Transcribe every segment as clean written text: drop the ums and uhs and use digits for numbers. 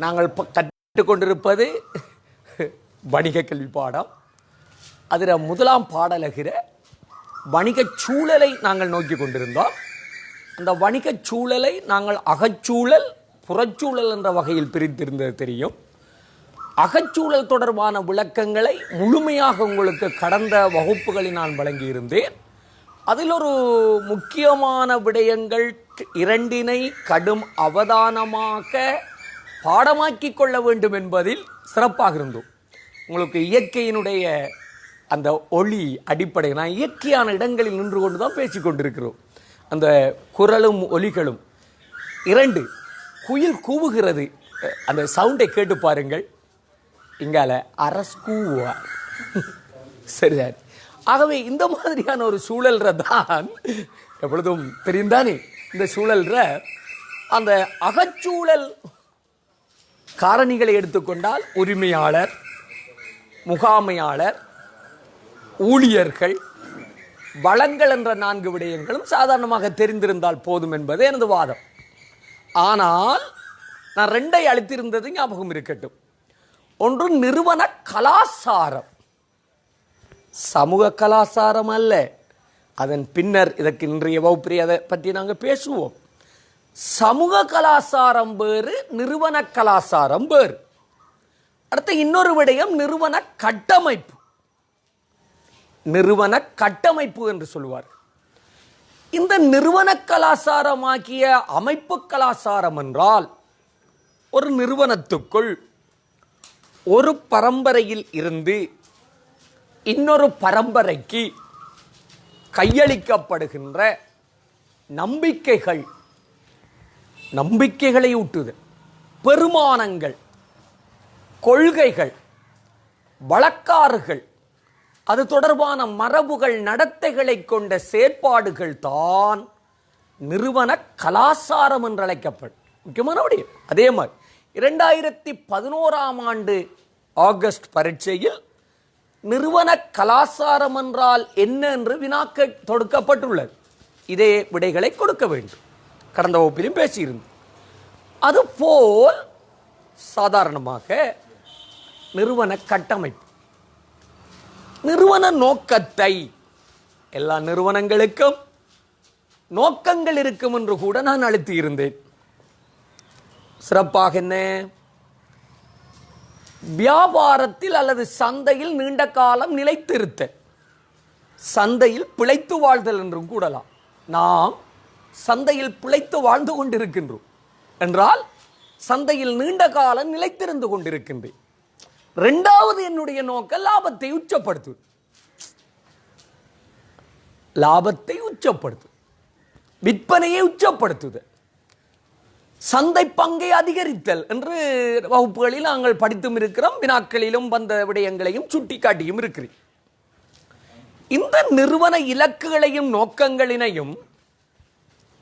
நாங்கள் கற்றுக்கொண்டிருப்பது வணிக கல்வி பாடம். அதில் முதலாம் பாடலகிற வணிகச் சூழலை நாங்கள் நோக்கி கொண்டிருந்தோம். அந்த வணிகச் சூழலை நாங்கள் அகச்சூழல் புறச்சூழல் என்ற வகையில் பிரித்திருந்தது தெரியும். அகச்சூழல் தொடர்பான விளக்கங்களை முழுமையாக உங்களுக்கு கடந்த வகுப்புகளில் நான் வழங்கியிருந்தேன். அதில் ஒரு முக்கியமான விடயங்கள் இரண்டினை கடும் அவதானமாக பாடமாக்கி கொள்ள வேண்டும் என்பதில் சிறப்பாக இருந்தோம். உங்களுக்கு இயற்கையினுடைய அந்த ஒளி அடிப்படை, நான் இயற்கையான இடங்களில் நின்று கொண்டு தான் பேசி கொண்டிருக்கிறோம். அந்த குரலும் ஒலிகளும் இரண்டு, குயில் கூவுகிறது, அந்த சவுண்டை கேட்டு பாருங்கள். இங்கால அரஸ்கூவா சரி சார். ஆகவே இந்த மாதிரியான ஒரு சூழல்ற தான் எப்பொழுதும் தெரிந்தானே. இந்த சூழல்ற அந்த அகச்சூழல் காரணிகளை எடுத்துக்கொண்டால் உரிமையாளர், முகாமையாளர், ஊழியர்கள், வளங்கள் என்ற 4 விடயங்களும் சாதாரணமாக தெரிந்திருந்தால் போதும் என்பது எனது வாதம். ஆனால் நான் 2ஐ அளித்திருந்தது ஞாபகம் இருக்கட்டும். ஒன்று நிறுவன கலாசாரம், சமூக கலாசாரம் அல்ல. அதன் பின்னர் இதற்கு இன்றைய வகுப்பிலே அதை பற்றி நாங்கள் பேசுவோம். சமூக கலாசாரம் வேறு, நிறுவன கலாசாரம் வேறு. அடுத்த இன்னொரு விடயம் நிறுவன கட்டமைப்பு. நிறுவன கட்டமைப்பு என்று சொல்வார். இந்த நிறுவன கலாசாரமாக்கிய அமைப்பு கலாசாரம் என்றால் ஒரு நிறுவனத்துக்குள் ஒரு பரம்பரையில் இருந்து இன்னொரு பரம்பரைக்கு கையளிக்கப்படுகின்ற நம்பிக்கைகள், நம்பிக்கைகளை ஊட்டுதல், பெருமானங்கள், கொள்கைகள், வழக்காறுகள், அது தொடர்பான மரபுகள், நடத்தைகளை கொண்ட செயற்பாடுகள் தான் நிறுவன கலாசாரம் என்று அழைக்கப்படும். முக்கியமான விடயம். அதே மாதிரி 2011ஆம் ஆண்டு ஆகஸ்ட் பரீட்சையில் நிறுவன கலாசாரம் என்றால் என்ன என்று வினாக்க தொடுக்கப்பட்டுள்ளது. இதே விடைகளை கொடுக்க வேண்டும். கடந்த வகுப்பிலும் பேசியிருந்தோம். அதுபோல் சாதாரணமாக நிறுவன கட்டமைப்பு, நிறுவன நோக்கத்தை, எல்லா நிறுவனங்களுக்கும் நோக்கங்கள் இருக்கும் என்று கூட நான் அழுத்தி இருந்தேன். சிறப்பாக என்ன, வியாபாரத்தில் அல்லது சந்தையில் நீண்ட காலம் நிலைத்திருத்த, சந்தையில் பிழைத்து வாழ்தல் என்றும் கூடலாம். நாம் சந்தையில் பிழைத்து வாழ்ந்து கொண்டிருக்கின்றோம் என்றால் சந்தையில் நீண்ட காலம் நிலைத்திருந்து கொண்டிருக்கின்றேன். 2வது என்னுடைய நோக்கம் லாபத்தை உச்சப்படுத்து, லாபத்தை உச்சப்படுத்து, விற்பனையை உச்சப்படுத்துதல், சந்தை பங்கை அதிகரித்தல் என்று வகுப்புகளில் நாங்கள் படித்தும் இருக்கிறோம். வினாக்களிலும் வந்த விடயங்களையும் சுட்டி காட்டியும் இருக்கிறேன். இந்த நிறுவன இலக்குகளையும் நோக்கங்களினையும்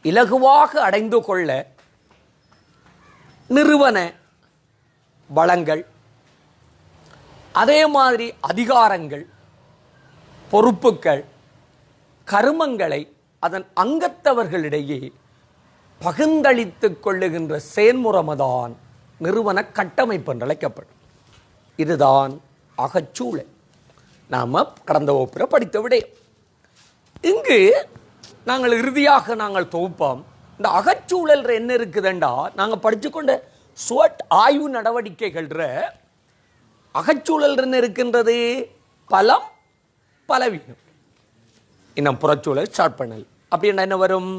இலகுவாக அடைந்து கொள்ள நிறுவன வளங்கள், அதே மாதிரி அதிகாரங்கள், பொறுப்புகள், கருமங்களை அதன் அங்கத்தவர்களிடையே பகிர்ந்தளித்துக் கொள்ளுகின்ற செயல்முறைதான் நிறுவன கட்டமைப்பு என்று அழைக்கப்படும். இதுதான் அகச்சூழல். நாம் கடந்த வகுப்பில் படித்த விடயம். இங்கு நாங்கள் இறுதியாக நாங்கள் தொகுப்போம். இந்த அகச்சூழல் என்ன இருக்குதுண்டா, நாங்கள் படித்துக்கொண்ட சுவட் ஆய்வு நடவடிக்கைகள் அகச்சூழல் என்ன இருக்கின்றது, பலம், பலவீனம். இன்னும் புறச்சூழல் ஸ்டார்ட் பண்ணல். அப்படின்னா என்ன வரும்,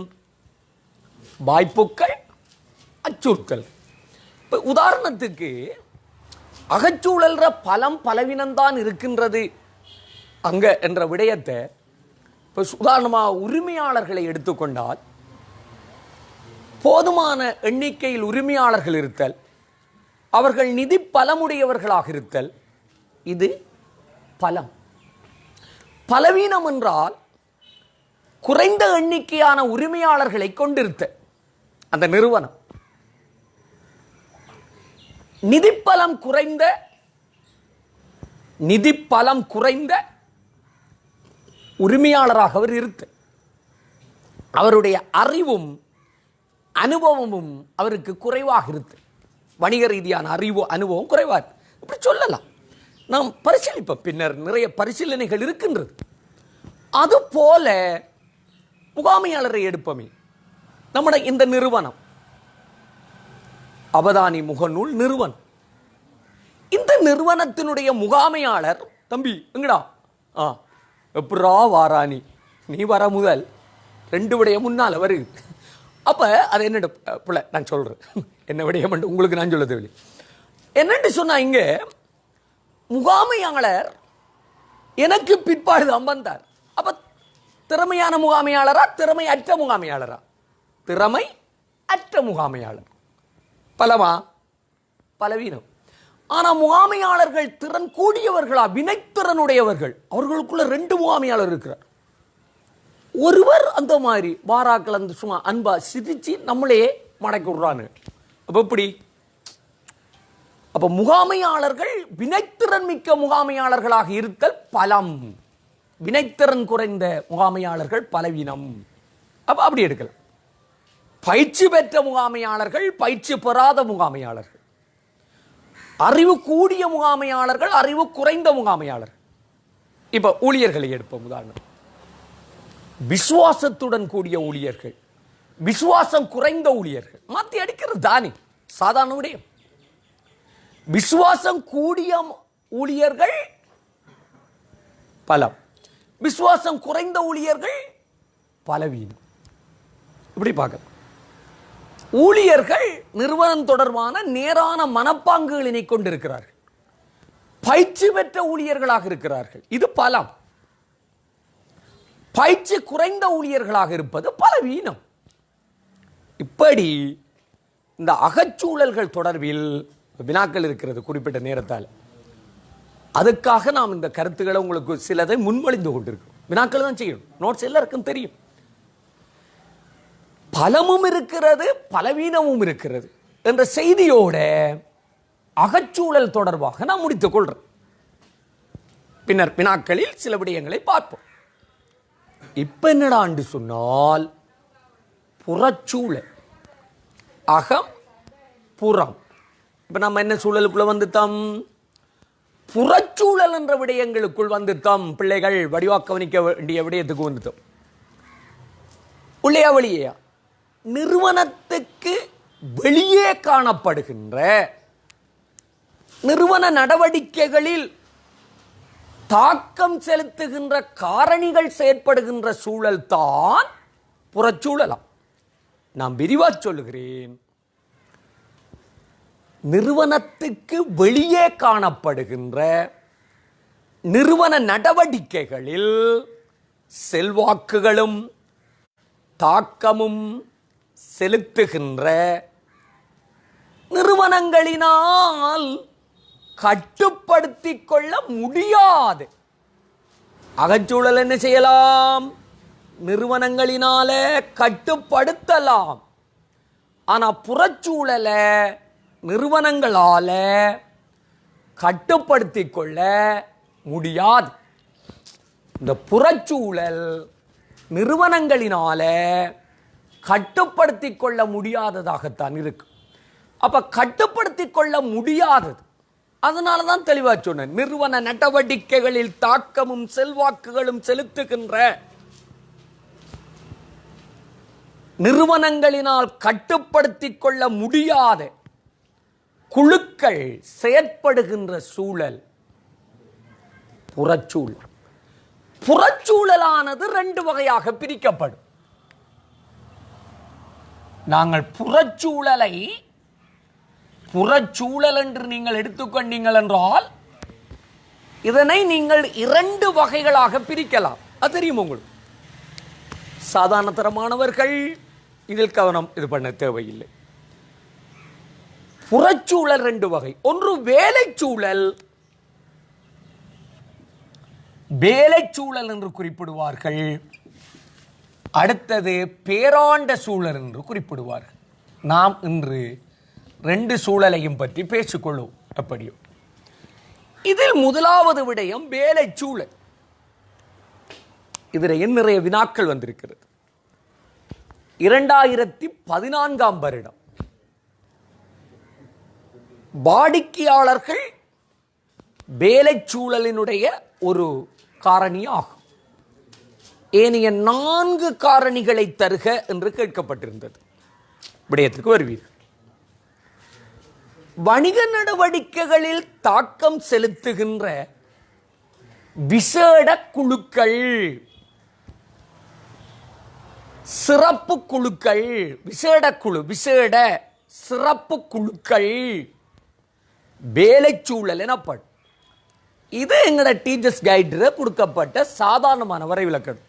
வாய்ப்புகள், அச்சுறுத்தல். இப்போ உதாரணத்துக்கு அகச்சூழல் பலம் பலவீனம்தான் இருக்கின்றது அங்க என்ற விடயத்தை இப்போ உதாரணமாக உரிமையாளர்களை எடுத்துக்கொண்டால், போதுமான எண்ணிக்கையில் உரிமையாளர்கள் இருத்தல், அவர்கள் நிதி பலமுடையவர்களாக இருத்தல், இது பலம். பலவீனம் என்றால் குறைந்த எண்ணிக்கையான உரிமையாளர்களை கொண்டிருத்த அந்த நிறுவனம். நிதிப்பலம் குறைந்த உரிமையாளராக அவர் இருத்த, அவருடைய அறிவும் அனுபவமும் அவருக்கு குறைவாக இருக்கு. வணிக ரீதியான அறிவு அனுபவம் குறைவாக இருக்கு. இப்படி சொல்லலாம். நாம் பரிசீலிப்போம், பின்னர் நிறைய பரிசீலனைகள் இருக்கின்றது. அதுபோல முகாமையாளரை எடுப்போமே. நம்முடைய இந்த நிறுவனம் அவதானி முகநூல் நிறுவனம், இந்த நிறுவனத்தினுடைய முகாமையாளர் தம்பி எங்கடா எப்படா வாராணி, நீ வர முதல் 2 விடயம் முன்னால வருது. அப்ப அது என்னோட பிள்ளை நான் சொல்றேன், என்ன விடயம் உங்களுக்கு நான் சொல்ல தேவையில்லை. என்னன்னு சொன்னா, இங்க முகாமையாளர் எனக்கு பிற்பாடு தான் வந்தார். அப்ப திறமையான முகாமையாளரா திறமை அற்ற முகாமையாளரா? திறமை அற்ற முகாமையாளர். பலமா? பலவீனம். ஆனா முகாமையாளர்கள் திறன் கூடியவர்களா? வினைத்திறனுடையவர்கள். அவர்களுக்குள்ள 2 முகாமையாளர் இருக்கிறார். ஒருவர் அந்த மாதிரி வாராக்கள் அந்த சும்மா அன்பா சிரிச்சு நம்மளே மடக்கி விடுறான்னு. அப்ப எப்படி? அப்ப முகாமையாளர்கள் வினைத்திறன் மிக்க முகாமையாளர்களாக இருத்தல் பலம், வினைத்திறன் குறைந்த முகாமையாளர்கள் பலவீனம். அப்ப அப்படி எடுக்கலாம். பயிற்சி பெற்ற முகாமையாளர்கள், பயிற்சி பெறாத முகாமையாளர்கள், அறிவு கூடிய முகாமையாளர்கள், அறிவு குறைந்த முகாமையாளர்கள். இப்ப ஊழியர்களை எடுப்போம். உதாரணம், விசுவாசத்துடன் கூடிய ஊழியர்கள், விசுவாசம் குறைந்த ஊழியர்கள். மாத்தி அடிக்கிறது தானே சாதாரண விடயம். விசுவாசம் கூடிய ஊழியர்கள் பலம், விசுவாசம் குறைந்த ஊழியர்கள் பலவீனம். இப்படி பார்க்கலாம். ஊழியர்கள் நிறுவனம் தொடர்பான நேரான மனப்பாங்குகளினை கொண்டிருக்கிறார்கள், பயிற்சி பெற்ற ஊழியர்களாக இருக்கிறார்கள், இது பலம். பயிற்சி குறைந்த ஊழியர்களாக இருப்பது பலவீனம். இப்படி இந்த அகச்சூழல்கள் தொடர்பில் வினாக்கள் இருக்கிறது குறிப்பிட்ட நேரத்தால். அதுக்காக நாம் இந்த கருத்துக்களை உங்களுக்கு சிலதை முன்மொழிந்து கொண்டிருக்கிறோம். வினாக்கள் தான் செய்யணும், நோட்ஸ் எல்லாருக்கும் தெரியும். பலமும் இருக்கிறது பலவீனமும் இருக்கிறது என்ற செய்தியோட அகச்சூழல் தொடர்பாக நான் முடித்துக் கொள்றேன். பின்னர் வினாக்களில் சில விடயங்களை பார்ப்போம். இப்ப என்னடா என்று சொன்னால், புறச்சூழல், அகம் புறம். இப்ப நம்ம என்ன சூழலுக்குள்ள வந்துட்டோம்? புறச்சூழல் என்ற விடயங்களுக்குள் வந்துட்டோம். பிள்ளைகள் வடிவாக கவனிக்க வேண்டிய விடயத்துக்கு வந்துட்டோம். உள்ளையா வெளியா? நிறுவனத்துக்கு வெளியே காணப்படுகின்ற நிறுவன நடவடிக்கைகளில் தாக்கம் செலுத்துகின்ற காரணிகள் செயற்படுகின்ற சூழல் தான் புறச்சூழலாம். நான் விரிவா சொல்லுகிறேன். நிறுவனத்துக்கு வெளியே காணப்படுகின்ற நிறுவன நடவடிக்கைகளில் செல்வாக்குகளும் தாக்கமும் செலுத்துகின்ற நிறுவனங்களினால் கட்டுப்படுத்திக் கொள்ள முடியாது. அகச்சூழல் என்ன செய்யலாம்? நிறுவனங்களினால கட்டுப்படுத்தலாம். ஆனா புறச்சூழல நிறுவனங்களால கட்டுப்படுத்திக் கொள்ள முடியாது. இந்த புறச்சூழல் நிறுவனங்களினால கட்டுப்படுத்திக் கொள்ள முடியாததாகத்தான் இருக்கு. அப்ப கட்டுப்படுத்திக் கொள்ள முடியாதது, அதனாலதான் தெளிவா சொன்னேன். நிறுவன நடவடிக்கைகளில் தாக்கமும் செல்வாக்குகளும் செலுத்துகின்ற நிறுவனங்களினால் கட்டுப்படுத்திக் கொள்ள முடியாத குழுக்கள் செயற்படுகின்ற சூழல் புறச்சூழல். புறச்சூழலானது 2 வகையாக பிரிக்கப்படும். நாங்கள் புறச்சூழலை புறச்சூழல் என்று நீங்கள் எடுத்துக்கொண்டீங்கள் என்றால் இதனை நீங்கள் 2 வகைகளாக பிரிக்கலாம். அது தெரியும் உங்களுக்கு. சாதாரண தரமானவர்கள் இதில் கவனம் இது பண்ண தேவையில்லை. புறச்சூழல் 2 வகை. ஒன்று வேலைச்சூழல், வேலைச்சூழல் என்று குறிப்பிடுவார்கள். அடுத்தது பேராண்ட சூழல் என்று குறிப்பிடுவார்கள். நாம் இன்று 2 சூழலையும் பற்றி பேசிக்கொள்வோம். எப்படியோ இதில் முதலாவது விடயம் வேலைச்சூழல். இதில் நிறைய வினாக்கள் வந்திருக்கிறது. 2014 வருடம் வாடிக்கையாளர்கள் வேலை சூழலினுடைய ஒரு காரணியாகும். ஏனைய 4 காரணிகளை தருக என்று கேட்கப்பட்டிருந்தது. விடயத்துக்கு வருவீர்கள். வணிக நடவடிக்கைகளில் தாக்கம் செலுத்துகின்ற விசேட குழுக்கள், சிறப்பு குழுக்கள், விசேட குழு, விசேட சிறப்பு குழுக்கள் வேலை சூழல் எனப்படும். இது எங்களோட டீச்சர்ஸ் கைடில் கொடுக்கப்பட்ட சாதாரணமான வரைவிலக்கணம்.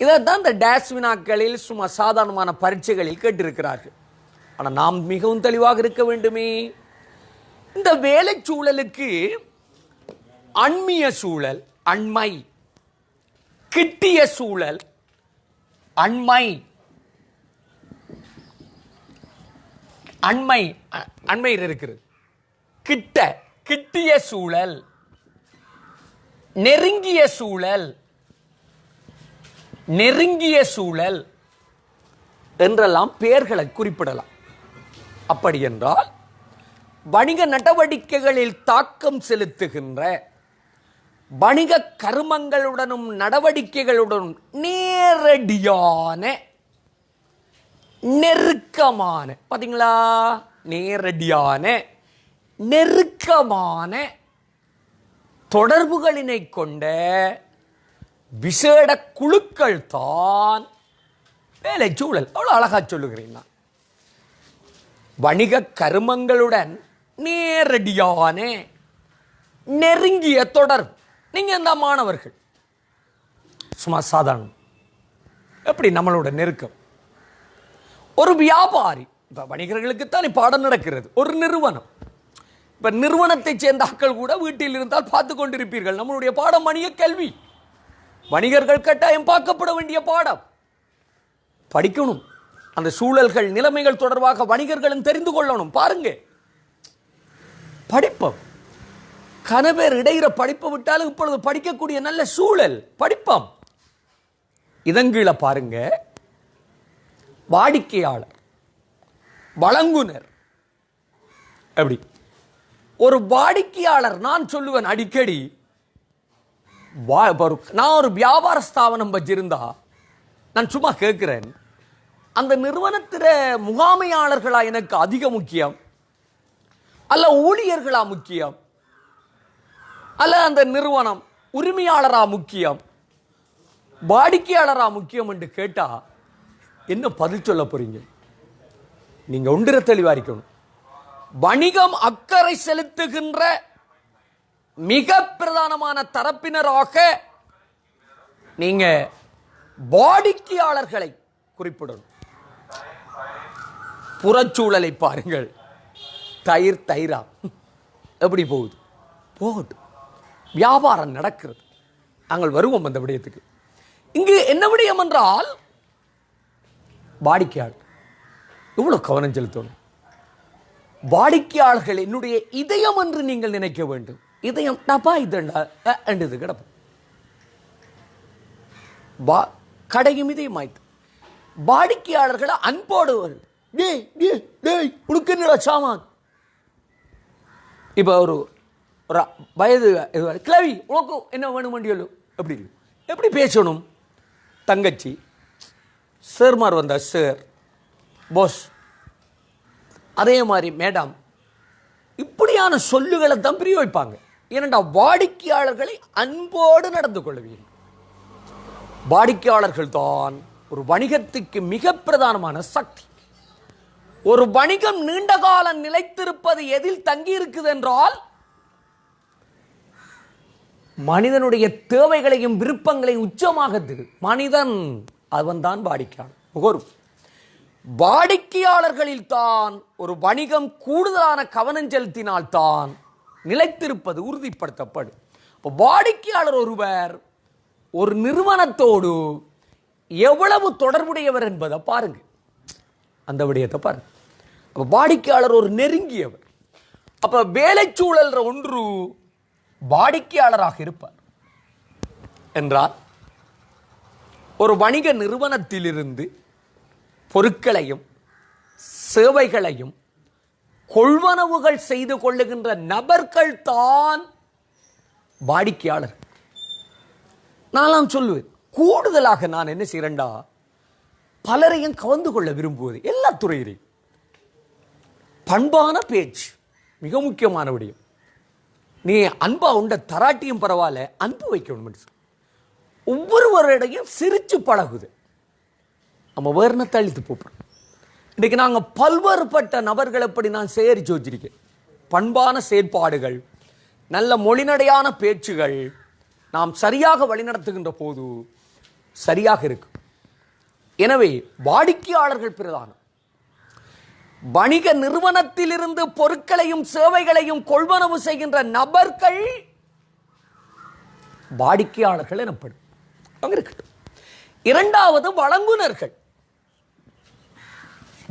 இதைத்தான் இந்த டேஸ் வினாக்களில் சும்மா சாதாரணமான பரீட்சைகளில் கேட்டிருக்கிறார்கள். ஆனால் நாம் மிகவும் தெளிவாக இருக்க வேண்டுமே. இந்த வேலை சூழலுக்கு அண்மிய சூழல், அண்மை, கிட்டிய சூழல், அண்மை, அண்மை, அண்மையில் இருக்கிறது. கிட்ட, கிட்டிய சூழல், நெருங்கிய சூழல், நெருங்கிய சூழல் என்றெல்லாம் பெயர்களை குறிப்பிடலாம். அப்படி என்றால் வணிக நடவடிக்கைகளில் தாக்கம் செலுத்துகின்ற வணிக கருமங்களுடனும் நடவடிக்கைகளுடனும் நேரடியான, நெருக்கமான, பார்த்தீங்களா, நேரடியான நெருக்கமான தொடர்புகளினை கொண்ட விசேட குழுக்கள் தான் வேலை சூழல். அவ்வளோ அழகா சொல்லுகிறேன் நான். வணிக கருமங்களுடன் நேரடியான நெருங்கிய தொடர்பு. நீங்க இந்த மாணவர்கள் சும்மா சாதாரணம், எப்படி நம்மளோட நெருக்கம். ஒரு வியாபாரி, இப்ப வணிகர்களுக்குத்தான் பாடம் நடக்கிறது. ஒரு நிறுவனம், இப்ப நிறுவனத்தை சேர்ந்த ஆட்கள் கூட வீட்டில் இருந்தால் பார்த்து கொண்டிருப்பீர்கள். நம்மளுடைய பாடம் வணிக கல்வி. வணிகர்கள் கட்டாயம் பார்க்கப்பட வேண்டிய பாடம். படிக்கணும். அந்த சூழல்கள், நிலைமைகள் தொடர்பாக வணிகர்களும் தெரிந்து கொள்ளணும். பாருங்க, படிப்போம். கணவர் இடையிற படிப்பை விட்டாலும் இப்பொழுது படிக்கக்கூடிய நல்ல சூழல், படிப்போம். இதங்கீழ பாருங்க, வாடிக்கையாளர், வழங்குனர். எப்படி ஒரு வாடிக்கையாளர், நான் சொல்லுவேன் அடிக்கடி, நான் ஒரு வியாபார ஸ்தாபனம் வச்சிருந்தா நான் சும்மா கேட்கிறேன், அந்த நிறுவனத்தில முகாமையாளர்களா எனக்கு அதிக முக்கியம், அல்ல ஊழியர்களா முக்கியம், அல்ல அந்த நிறுவனம் உரிமையாளரா முக்கியம், வாடிக்கையாளரா முக்கியம் என்று கேட்டா என்ன பதில் சொல்ல போறீங்க? நீங்க ஒன்றிர தெளிவா இருக்கணும். வணிகம் அக்கறை செலுத்துகின்ற மிக பிரதானமான தரப்பினராக நீங்க வாடிக்கையாளர்களை குறிப்பிடணும். புறச்சூழலை பாருங்கள். தயிர் தயிரா எப்படி போகுது? போகட்டும், வியாபாரம் நடக்கிறது. நாங்கள் வருவோம் அந்த விடயத்துக்கு. இங்கு என்ன விடயம் என்றால், வாடிக்கையாளர் இவ்வளவு கவனம் செலுத்தணும். வாடிக்கையாளர்கள் என்னுடைய இதயம் என்று நீங்கள் நினைக்க வேண்டும். இதயம் டப்பா இது கிடப்பு கடையும் இதயம் ஆயிட்டு. வாடிக்கையாளர்களை அன்போடு சாமான். இப்ப ஒரு வயது கிளவி, உனக்கு என்ன வேணும் வேண்டியோ எப்படி எப்படி பேசணும்? தங்கச்சி, சேர்மார் வந்தா சார், பாஸ், அதே மாதிரி மேடம், இப்படியான சொல்லுகளை தான் பிரயோகிப்பாங்க. ஏனென்றா வாடிக்கையாளர்களை அன்போடு நடந்து கொள்வீர்கள். வாடிக்கையாளர்கள் தான் ஒரு வணிகத்துக்கு மிக பிரதானமான சக்தி. ஒரு வணிகம் நீண்ட காலம் நிலைத்திருப்பது எதில் தங்கி இருக்குது என்றால், மனிதனுடைய தேவைகளையும் விருப்பங்களையும் உச்சமாக மனிதன், அவன் தான் வாடிக்கையாளர். முகர்வு வாடிக்கையாளர்களில் தான் ஒரு வணிகம் கூடுதலான கவனம் செலுத்தினால் தான் நிலைத்திருப்பது உறுதிப்படுத்தப்படும். வாடிக்கையாளர் ஒருவர் ஒரு நிறுவனத்தோடு எவ்வளவு தொடர்புடையவர் என்பதை பாருங்க. அந்த விடயத்தை பாருங்க. வாடிக்கையாளர் ஒரு நெருங்கியவர். அப்ப வேலை சூழல் ஒன்று வாடிக்கையாளராக இருப்பார் என்றால், ஒரு வணிக நிறுவனத்திலிருந்து பொருட்களையும் சேவைகளையும் கொள்வனவுகள் செய்து கொள்ளுகின்ற நபர்கள் தான் வாடிக்கையாளர். நான் சொல்லுவேன், கூடுதலாக நான் என்ன செய்யறேன்டா, பலரையும் கவர்ந்து கொள்ள விரும்புவது எல்லா துறையிலையும். பண்பான பேச்சு மிக முக்கியமான விடயம். நீ அன்பா உண்ட தராட்டியும் பரவாயில்ல, அன்பு வைக்கணும். ஒவ்வொருவரிடையும் சிரிச்சு பழகுது. நம்ம வேர்னத்தை அழித்து போறோம். இன்னைக்கு நாங்கள் பல்வேறுபட்ட நபர்கள் எப்படி நான் சேகரித்து வச்சிருக்கேன். பண்பான செயற்பாடுகள், நல்ல மொழிநடையான பேச்சுகள் நாம் சரியாக வழிநடத்துகின்ற போது சரியாக இருக்கும். எனவே வாடிக்கையாளர்கள் பிரதானம். வணிக நிறுவனத்திலிருந்து பொருட்களையும் சேவைகளையும் கொள்வனவு செய்கின்ற நபர்கள் வாடிக்கையாளர்கள் எனப்படும். அங்க இருக்கட்டும். இரண்டாவது வழங்குனர்கள்.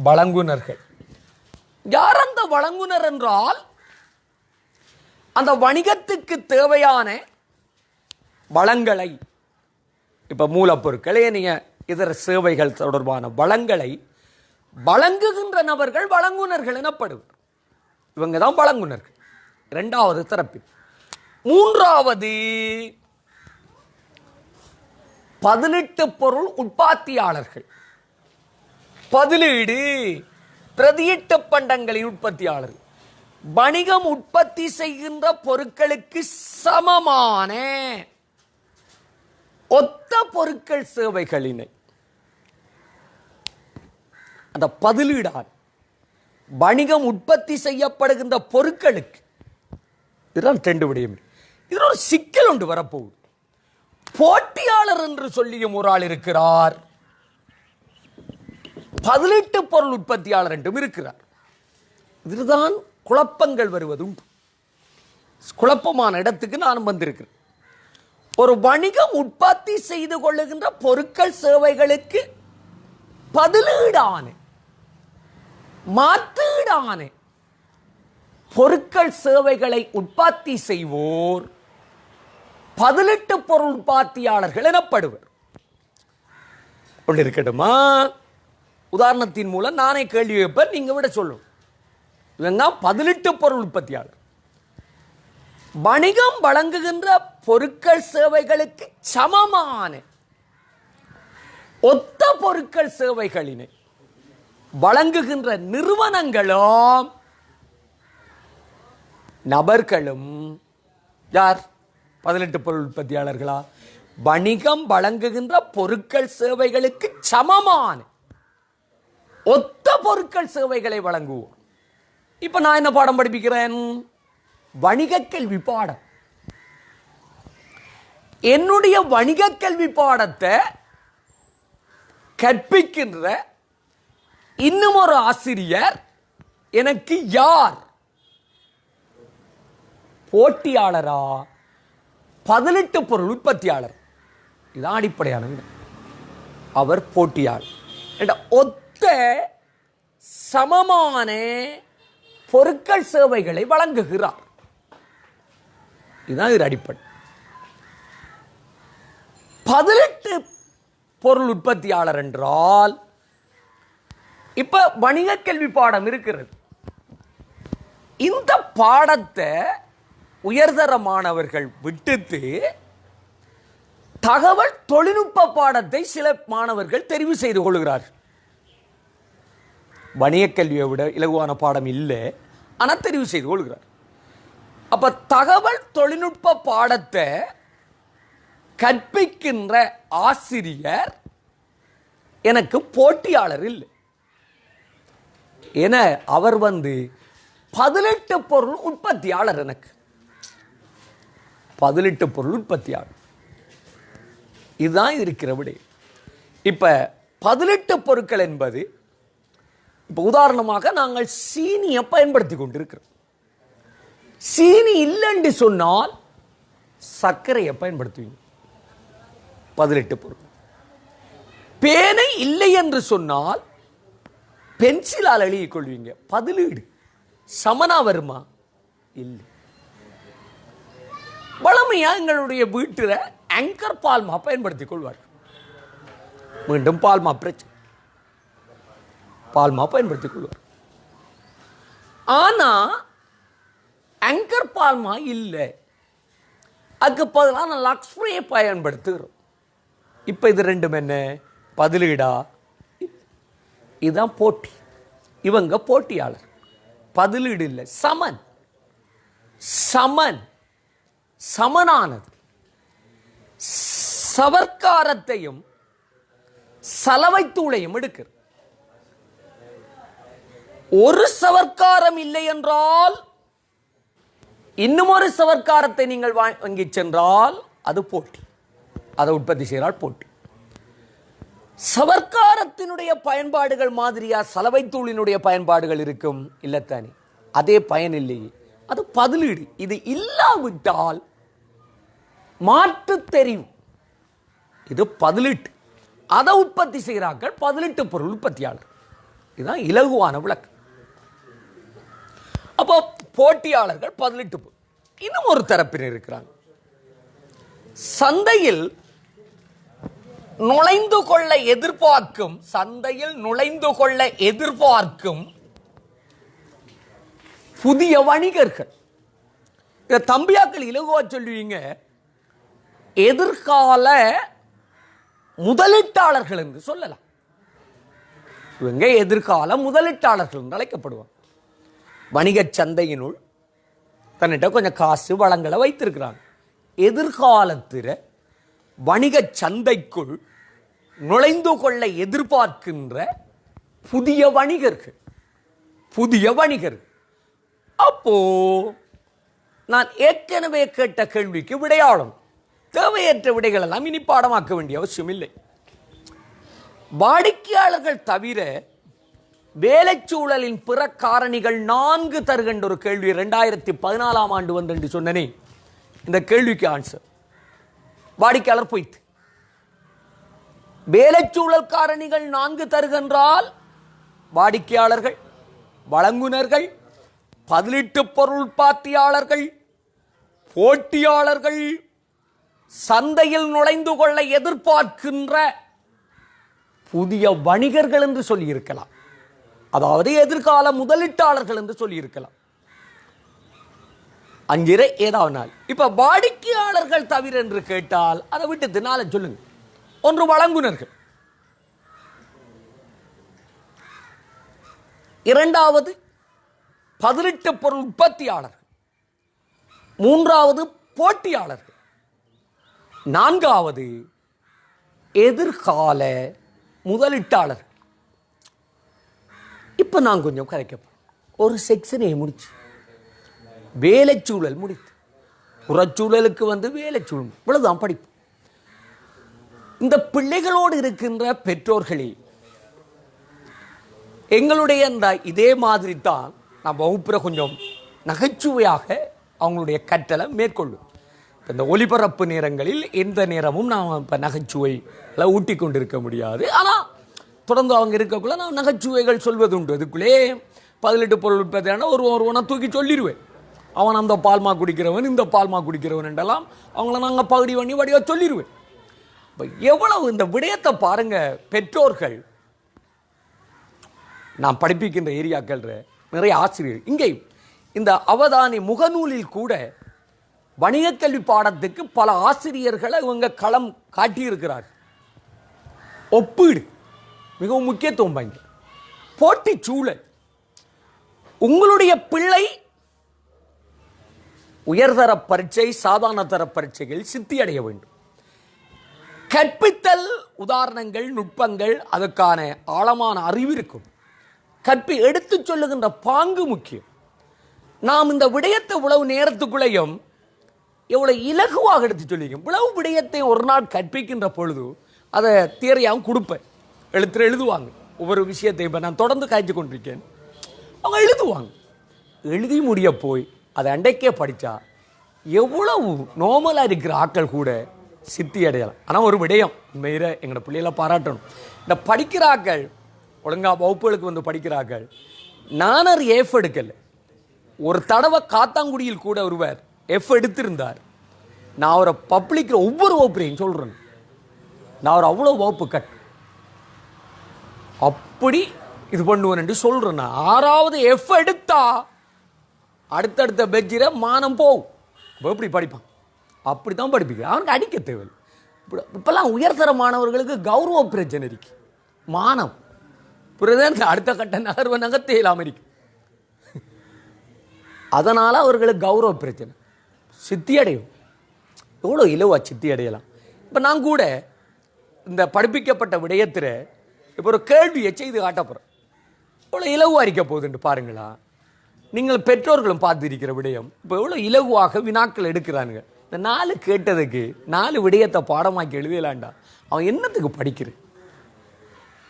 வழங்குனர்கள் யார்? அந்த வழங்குனர் என்றால் அந்த வணிகத்துக்கு தேவையான வளங்களை, இப்ப மூலப்பொருட்கள், ஏனைய இதர சேவைகள் தொடர்பான வளங்களை வழங்குகின்ற நபர்கள் வழங்குனர்கள் எனப்படுவர். இவங்க தான் வழங்குனர்கள், இரண்டாவது தரப்பில். மூன்றாவது பதிலீட்டு பொருள் உற்பத்தியாளர்கள். பதிலீடு பிரதியீட்டு பண்டங்களின் உற்பத்தியாளர்கள். வணிகம் உற்பத்தி செய்கின்ற பொருட்களுக்கு சமமான ஒத்த பொருட்கள் சேவைகளினை அந்த பதிலீடான வணிகம் உற்பத்தி செய்யப்படுகின்ற பொருட்களுக்கு, இதுதான் ரெண்டு விடயம். இதில் ஒரு சிக்கல் ஒன்று வரப்போகுது. போட்டியாளர் என்று சொல்லியும் ஒரு ஆள் இருக்கிறார், பதிலீட்டு பொருள் உற்பத்தியாளர் என்றும் இருக்கிறார். இதுதான் குழப்பங்கள் வருவது உண்டு. குழப்பமான இடத்துக்கு நானும் வந்திருக்கிறேன். ஒரு வணிகம் உற்பத்தி செய்து கொள்ளுகின்ற பொருட்கள் சேவைகளுக்கு பதிலீடான மாற்றீடான பொருட்கள் சேவைகளை உற்பத்தி செய்வோர் பதிலீட்டு பொருள் உற்பத்தியாளர்கள் எனப்படுவர். இருக்கட்டுமா? உதாரணத்தின் மூலம் நானே கேள்வி வைப்பேன், நீங்க விட சொல்லும். இவங்க பதிலீட்டு பொருள் உற்பத்தியாளர். வணிகம் வழங்குகின்ற பொருட்கள் சேவைகளுக்கு சமமான ஒத்த பொருட்கள் சேவைகளினை வழங்குகின்ற நிறுவனங்களும் நபர்களும் யார்? பதிலீட்டு பொருள் உற்பத்தியாளர்களா? வணிகம் வழங்குகின்ற பொருட்கள் சேவைகளுக்கு சமமான ஒத்த பொருட்கள் சேவைகளை வழங்குவோம். இப்ப நான் என்ன பாடம் படிப்பிக்கிறேன்? வணிக கல்வி பாடம். என்னுடைய வணிக கல்வி பாடத்தை கற்பிக்கின்ற இன்னும் ஒரு ஆசிரியர் எனக்கு யார்? போட்டியாளரா, பதிலீட்டு பொருள் உற்பத்தியாளர்? இதுதான் அடிப்படையான விட. அவர் போட்டியாளர். ஒத்த சமமான பொருட்கள் சேவைகளை வழங்குகிறார். இதுதான் இது அடிப்படை. பதிலீட்டு பொருள் உற்பத்தியாளர் என்றால், இப்ப வணிக கல்வி பாடம் இருக்கிறது. இந்த பாடத்தை உயர்தர மாணவர்கள் விட்டுட்டு தகவல் தொழில்நுட்ப பாடத்தை சில மாணவர்கள் தெரிவு செய்து கொள்கிறார்கள். வணிக கல்வியை விட இலகுவான பாடம் இல்லை, ஆனால் தெரிவு செய்து கொள்கிறார். அப்ப தகவல் தொழில்நுட்ப பாடத்தை கற்பிக்கின்ற ஆசிரியர் எனக்கு போட்டியாளர் இல்லை. என அவர் பதிலீட்டு பொருள் உற்பத்தியாளர். எனக்கு பதிலீட்டு பொருள் உற்பத்தியாளர். இதுதான் இருக்கிற விட. இப்ப பதிலீட்டு பொருட்கள் என்பது, இப்ப உதாரணமாக நாங்கள் சீனியை பயன்படுத்தி கொண்டிருக்கிறோம். சீனி இல்லைன்னு சொன்னால் சர்க்கரையை பயன்படுத்துவீங்க, பதிலீட்டு பொருள். பேனை இல்லை என்று சொன்னால் பென்சிலால் எழுதிக் கொள்வீங்க, பதிலீடு. சமனா வருமா? இல்லை. வளமையா எங்களுடைய வீட்டில் ஆங்கர் பால்மா பயன்படுத்திக் கொள்வார்கள். மீண்டும் பால்மா பிரச்சனை, பால்மா பயன்படுத்திக் கொள்வார். ஆனா ஆங்கர் பால்மா இல்லை, அதுக்கு பதிலாக நான் லக்ஸ் ஸ்ப்ரே பயன்படுத்துகிறோம். இப்போ இது ரெண்டும் என்ன பதிலீடா? இதுதான் போட்டி. இவங்க போட்டியாளர், பதிலீடு இல்லை, சமன். சமன் சமனானது. சவர்க்காரத்தையும் சலவைத்தூளையும் எடுக்கிறது. ஒரு சவர்க்காரம் இல்லை என்றால் இன்னும் ஒரு சவர்க்காரத்தை நீங்கள் வாங்கி சென்றால் அது போட்டி, அதை உற்பத்தி செய்கிறால் போட்டி. சவர்க்காரத்தினுடைய பயன்பாடுகள் மாதிரியா சலவைத்தூளினுடைய பயன்பாடுகள் இருக்கும்? இல்லத்தானே, அதே பயன் இல்லையே, அது பதிலீடு. இது இல்லாவிட்டால் மாற்று தெரியும், இது பதிலீட்டு. அதை உற்பத்தி செய்கிறார்கள் பதிலீட்டு பொருள் உற்பத்தியாளர். இதுதான் இலகுவான விளக்கம். அப்போ போட்டியாளர்கள் பதிலீட்டு பொருள். இன்னும் ஒரு தரப்பினர் இருக்கிறாங்க, சந்தையில் நுழைந்து கொள்ள எதிர்பார்க்கும், சந்தையில் நுழைந்து கொள்ள எதிர்பார்க்கும் புதிய வணிகர்கள். இதை தம்பியாக்கள் இலகுவா சொல்லுவீங்க, எதிர்கால முதலீட்டாளர்கள் என்று சொல்லலாம். இவங்க எதிர்கால முதலீட்டாளர்கள் என்று அழைக்கப்படுவாங்க. வணிக சந்தையினுள் தன்னிட்ட கொஞ்சம் காசு வளங்களை வைத்திருக்கிறாங்க. எதிர்காலத்தில் வணிக சந்தைக்குள் நுழைந்து கொள்ள எதிர்பார்க்கின்ற புதிய வணிகர்கள், புதிய வணிகர்கள். அப்போ நான் ஏற்கனவே கேட்ட கேள்விக்கு விடையாளம். தேவையற்ற விடைகள் எல்லாம் இனி பாடமாக்க வேண்டிய அவசியம் இல்லை. வாடிக்கையாளர்கள் தவிர வேலைச்சூழலின் பிற காரணிகள் 4 தருகின்ற ஒரு கேள்வி 2014 ஆண்டு வந்து என்று சொன்னனே, இந்த கேள்விக்கு ஆன்சர் வாடிக்கையாளர் போய்த்து. வேலைச்சூழல் காரணிகள் 4 தருகின்றால் வாடிக்கையாளர்கள், வழங்குனர்கள், பதிலீட்டு பொருள் உற்பத்தியாளர்கள், போட்டியாளர்கள், சந்தையில் நுழைந்து கொள்ள எதிர்பார்க்கின்ற புதிய வணிகர்கள் என்று சொல்லியிருக்கலாம். அதாவது எதிர்கால முதலீட்டாளர்கள் என்று சொல்லியிருக்கலாம். 5 ஏதாவது நாள். இப்ப வாடிக்கையாளர்கள் தவிர என்று கேட்டால் அதை விட்டு நாளை சொல்லுங்க. ஒன்று வழங்குனர்கள், இரண்டாவது பதிலீட்டு பொருள் உற்பத்தியாளர்கள், மூன்றாவது போட்டியாளர்கள், நான்காவது எதிர்கால முதலீட்டாளர்கள். இப்ப நான் கொஞ்சம் கரைக்கப்படும் ஒரு செக்ஷனை முடிச்சு வேலைச்சூழல் முடித்து புறச்சூழலுக்கு வந்து வேலைச்சூழல் இவ்வளவுதான் படிப்பு. இந்த பிள்ளைகளோடு இருக்கின்ற பெற்றோர்களே, எங்களுடைய இந்த இதே மாதிரி தான் நான் வகுப்புற கொஞ்சம் நகைச்சுவையாக அவங்களுடைய கற்றலை மேற்கொள்ளும். இந்த ஒலிபரப்பு நேரங்களில் எந்த நேரமும் நாம் இப்போ நகைச்சுவைகளை ஊட்டி கொண்டிருக்க முடியாது. ஆனால் தொடர்ந்து அவங்க இருக்கக்குள்ள நான் நகைச்சுவைகள் சொல்வது உண்டு. அதுக்குள்ளே 18 பொருள் உற்பத்தியான ஒருவனை தூக்கி சொல்லிடுவேன். அவன் அந்த பால்மா குடிக்கிறவன், இந்த பால்மா குடிக்கிறவன் என்றெல்லாம் அவங்கள நாங்கள் பகுடி பண்ணி வடிவாக சொல்லிடுவேன். இப்போ எவ்வளவு இந்த விடயத்தை பாருங்க. பெற்றோர்கள், நான் படிப்பிக்கின்ற ஏரியாக்கள் நிறைய ஆசிரியர், இங்கே இந்த அவதானி முகநூலில் கூட வணிக கல்வி பாடத்துக்கு பல ஆசிரியர்களை இவங்க களம் காட்டியிருக்கிறார். ஒப்பீடு மிகவும் முக்கியத்துவம் வாய்ந்தது. போட்டி சூழல். உங்களுடைய பிள்ளை உயர்தர பரீட்சை, சாதாரண தர பரீட்சைகள் சித்தி அடைய வேண்டும். கற்பித்தல் உதாரணங்கள், நுட்பங்கள், அதுக்கான ஆழமான அறிவு இருக்கும். எடுத்து சொல்லுகின்ற பாங்கு முக்கியம். நாம் இந்த விடயத்தை இவ்வளவு நேரத்துக்குள்ளேயும் எவ்வளவு இலகுவாக எடுத்து சொல்லிக்கும். இவ்வளவு விடயத்தை ஒரு நாள் கற்பிக்கின்ற பொழுது அதை தியரியாகவும் கொடுப்பேன். எழுதுவாங்க ஒவ்வொரு விஷயத்தை. இப்போ நான் தொடர்ந்து காய்ச்சி கொண்டிருக்கேன், அவங்க எழுதுவாங்க. எழுதி முடிய போய் அதை அண்டைக்கே படித்தா எவ்வளவு நார்மலாக இருக்கிற ஆட்கள் கூட சித்தி அடையலாம். ஆனால் ஒரு விடயம் உண்மையில எங்களோட பிள்ளைகளை பாராட்டணும். இந்த படிக்கிறார்கள், ஒழுங்கா வகுப்புகளுக்கு வந்து படிக்கிறார்கள். நானர் எஃப் எடுக்கல. ஒரு தடவை காத்தாங்குடியில் கூட ஒருவர் எஃப் எடுத்திருந்தார். நான் அவரை பப்ளிக்கில் ஒவ்வொரு வகுப்புலையும் சொல்கிறேன், நான் அவர் அவ்வளோ வகுப்பு கட் அப்படி இது பண்ணுவேன் என்று சொல்கிறேன். 6வது எஃப் எடுத்தா அடுத்தடுத்த பெஞ்சில் மானம் போகும். எப்படி படிப்பான்? அப்படி தான் படிப்பிக்க. அவனுக்கு அடிக்க தேவையில்லை. இப்பெல்லாம் உயர்தர மாணவர்களுக்கு கௌரவ பிரச்சனை இருக்கு. மானம் பிறகு அடுத்த கட்ட நகர்வை நகர்த்த இல்லாமல் இருக்கு. அதனால அவர்களுக்கு கௌரவ பிரச்சனை. சித்தி அடையும். எவ்வளோ இலவா சித்தி அடையலாம். இப்போ நான் கூட இந்த படிப்பிக்கப்பட்ட விடயத்தில் இப்போ ஒரு கேள்வியை செய்து காட்ட போகிறேன். எவ்வளோ இலகுவாக இருக்க போகுதுன்னு பாருங்களா. நீங்கள் பெற்றோர்களும் பார்த்துருக்கிற விடயம் இப்போ எவ்வளோ இலகுவாக வினாக்கள் எடுக்கிறானுங்க. இந்த 4 கேட்டதுக்கு 4 விடயத்தை பாடமாக்கி எழுதலாண்டா அவன் என்னத்துக்கு படிக்கிறேன்?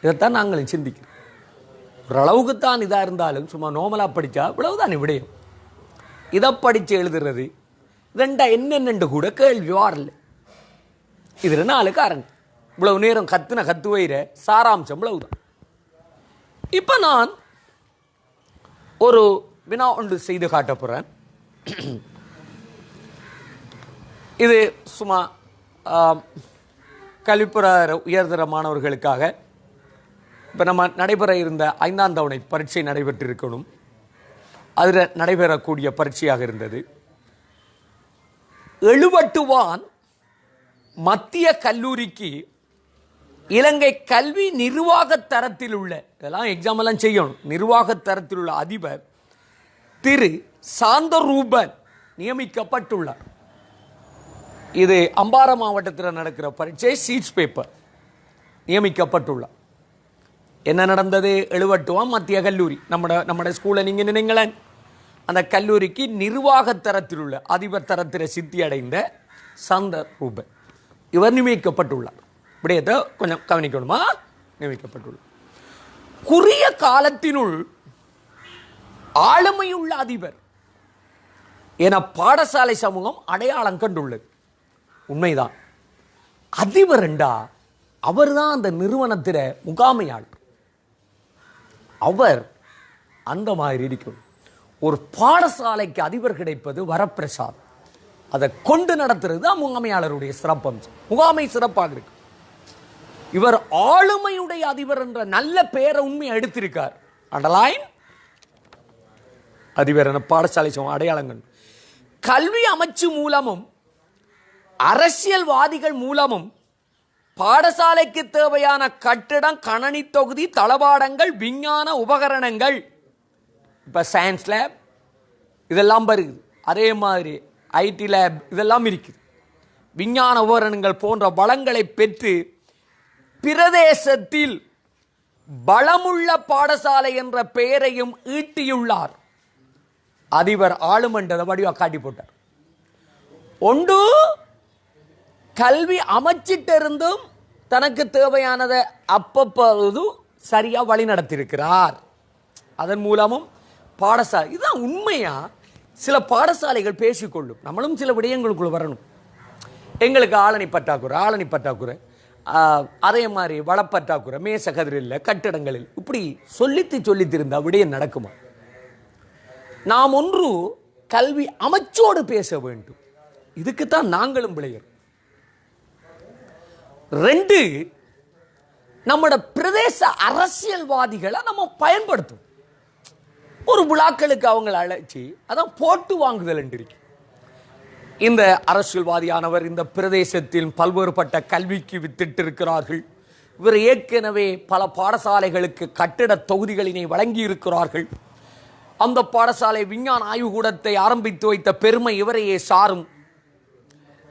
இதைத்தான் நாங்களும் சிந்திக்கிறோம். ஓரளவுக்குத்தான் இதாக இருந்தாலும் சும்மா நோமலாக படித்தா இவ்வளவுதான் விடயம். இதை படித்து எழுதுறது இதண்டா என்னென்னு கூட கேள்வி வரல. இது 4 காரணம். இவ்வளவு நேரம் கத்து வைர சாராம்சம் இவ்வளவுதான். இப்போ நான் ஒரு வினா ஒன்று செய்து காட்ட போகிறேன். இது சும்மா கல்விப்புற உயர்தர மாணவர்களுக்காக இப்போ நம்ம நடைபெற இருந்த 5ஆம் தவணை பரீட்சை நடைபெற்றிருக்கணும். அதில் நடைபெறக்கூடிய பரீட்சையாக இருந்தது. 70 மத்திய கல்லூரிக்கு இலங்கை கல்வி நிர்வாக தரத்தில் உள்ள, இதெல்லாம் எக்ஸாம் எல்லாம் செய்யணும், நிர்வாக தரத்தில் உள்ள அதிபர் திரு சாந்தரூபன் நியமிக்கப்பட்டுள்ளார். இது அம்பாறை மாவட்டத்தில் நடக்கிற பரீட்சை சீட்ஸ் பேப்பர். நியமிக்கப்பட்டுள்ளார். என்ன நடந்தது? 70 மத்திய கல்லூரி நம்ம ஸ்கூலை நீங்கள் நினைங்களேன். அந்த கல்லூரிக்கு நிர்வாக தரத்தில் உள்ள அதிபர் தரத்தில் சித்தி அடைந்த சாந்தரூபன் இவர் நியமிக்கப்பட்டுள்ளார். விடயத்தை கொஞ்சம் கவனிக்கணுமா? நியமிக்கப்பட்டுள்ளார். குறுகிய காலத்தினுள் ஆளுமையுள்ள அதிபர் என பாடசாலை சமூகம் அடையாளம் கண்டுள்ளது. உண்மைதான். அதிபர் என்றா அவர் தான் அந்த நிறுவனத்தில முகாமையாளர். அவர் அந்த மாதிரி இருக்கும். ஒரு பாடசாலைக்கு அதிபர் கிடைப்பது வரப்பிரசாதம். அதை கொண்டு நடத்துறது தான் முகாமையாளருடைய சிறப்பம்சம். முகாமை சிறப்பாக இருக்கு. இவர் ஆளுமையுடைய அதிபர் என்ற நல்ல பெயரை உண்மையை எடுத்திருக்கார். அண்டர்லைன். அதிபர் என பாடசாலை அடையாளங்கள் கல்வி அமைச்சு மூலமும் அரசியல்வாதிகள் மூலமும் பாடசாலைக்கு தேவையான கட்டிடம், கணனி தொகுதி, தளபாடங்கள், விஞ்ஞான உபகரணங்கள், இப்போ சயின்ஸ் லேப் இதெல்லாம் வருது. அதே மாதிரி ஐடி லேப் இதெல்லாம் இருக்குது. விஞ்ஞான உபகரணங்கள் போன்ற வளங்களை பெற்று பிரதேசத்தில் பலமுள்ள பாடசாலை என்ற பெயரையும் ஈட்டியுள்ளார். அதிபர் ஆளுமன்றதை வடிவா காட்டி போட்டார். ஒன்று கல்வி அமைச்சிட்டிருந்தும் தனக்கு தேவையானதை அப்பப்போது சரியா வழி நடத்தியிருக்கிறார். அதன் மூலமும் பாடசாலை இதுதான் உண்மையா. சில பாடசாலைகள் பேசிக்கொள்ளும். நம்மளும் சில விடயங்களுக்குள்ள வரணும். எங்களுக்கு ஆளணி பற்றாக்குறை, அதே மாதிரி வளப்பற்றாக்குறை, மேசகதிரில், கட்டிடங்களில் இப்படி சொல்லித்திருந்தா விடயம் நடக்குமா? நாம் ஒன்று கல்வி அமைச்சோடு பேச வேண்டும். இதுக்குத்தான் நாங்களும் விளையர். 2 நம்மட பிரதேச அரசியல்வாதிகளை நம்ம பயன்படுத்தும். ஒரு விழாக்களுக்கு அவங்களை அழைச்சி அதான் போட்டு வாங்குதல் என்று இருக்கு. இந்த அரசியல்வாதியானவர் இந்த பிரதேசத்தில் பல்வேறுபட்ட கல்விக்கு வித்திட்டு இருக்கிறார்கள். இவர் ஏற்கனவே பல பாடசாலைகளுக்கு கட்டிட தொகுதிகளினை வழங்கி இருக்கிறார்கள். அந்த பாடசாலை விஞ்ஞான ஆய்வுக்கூடத்தை ஆரம்பித்து வைத்த பெருமை இவரையே சாரும்.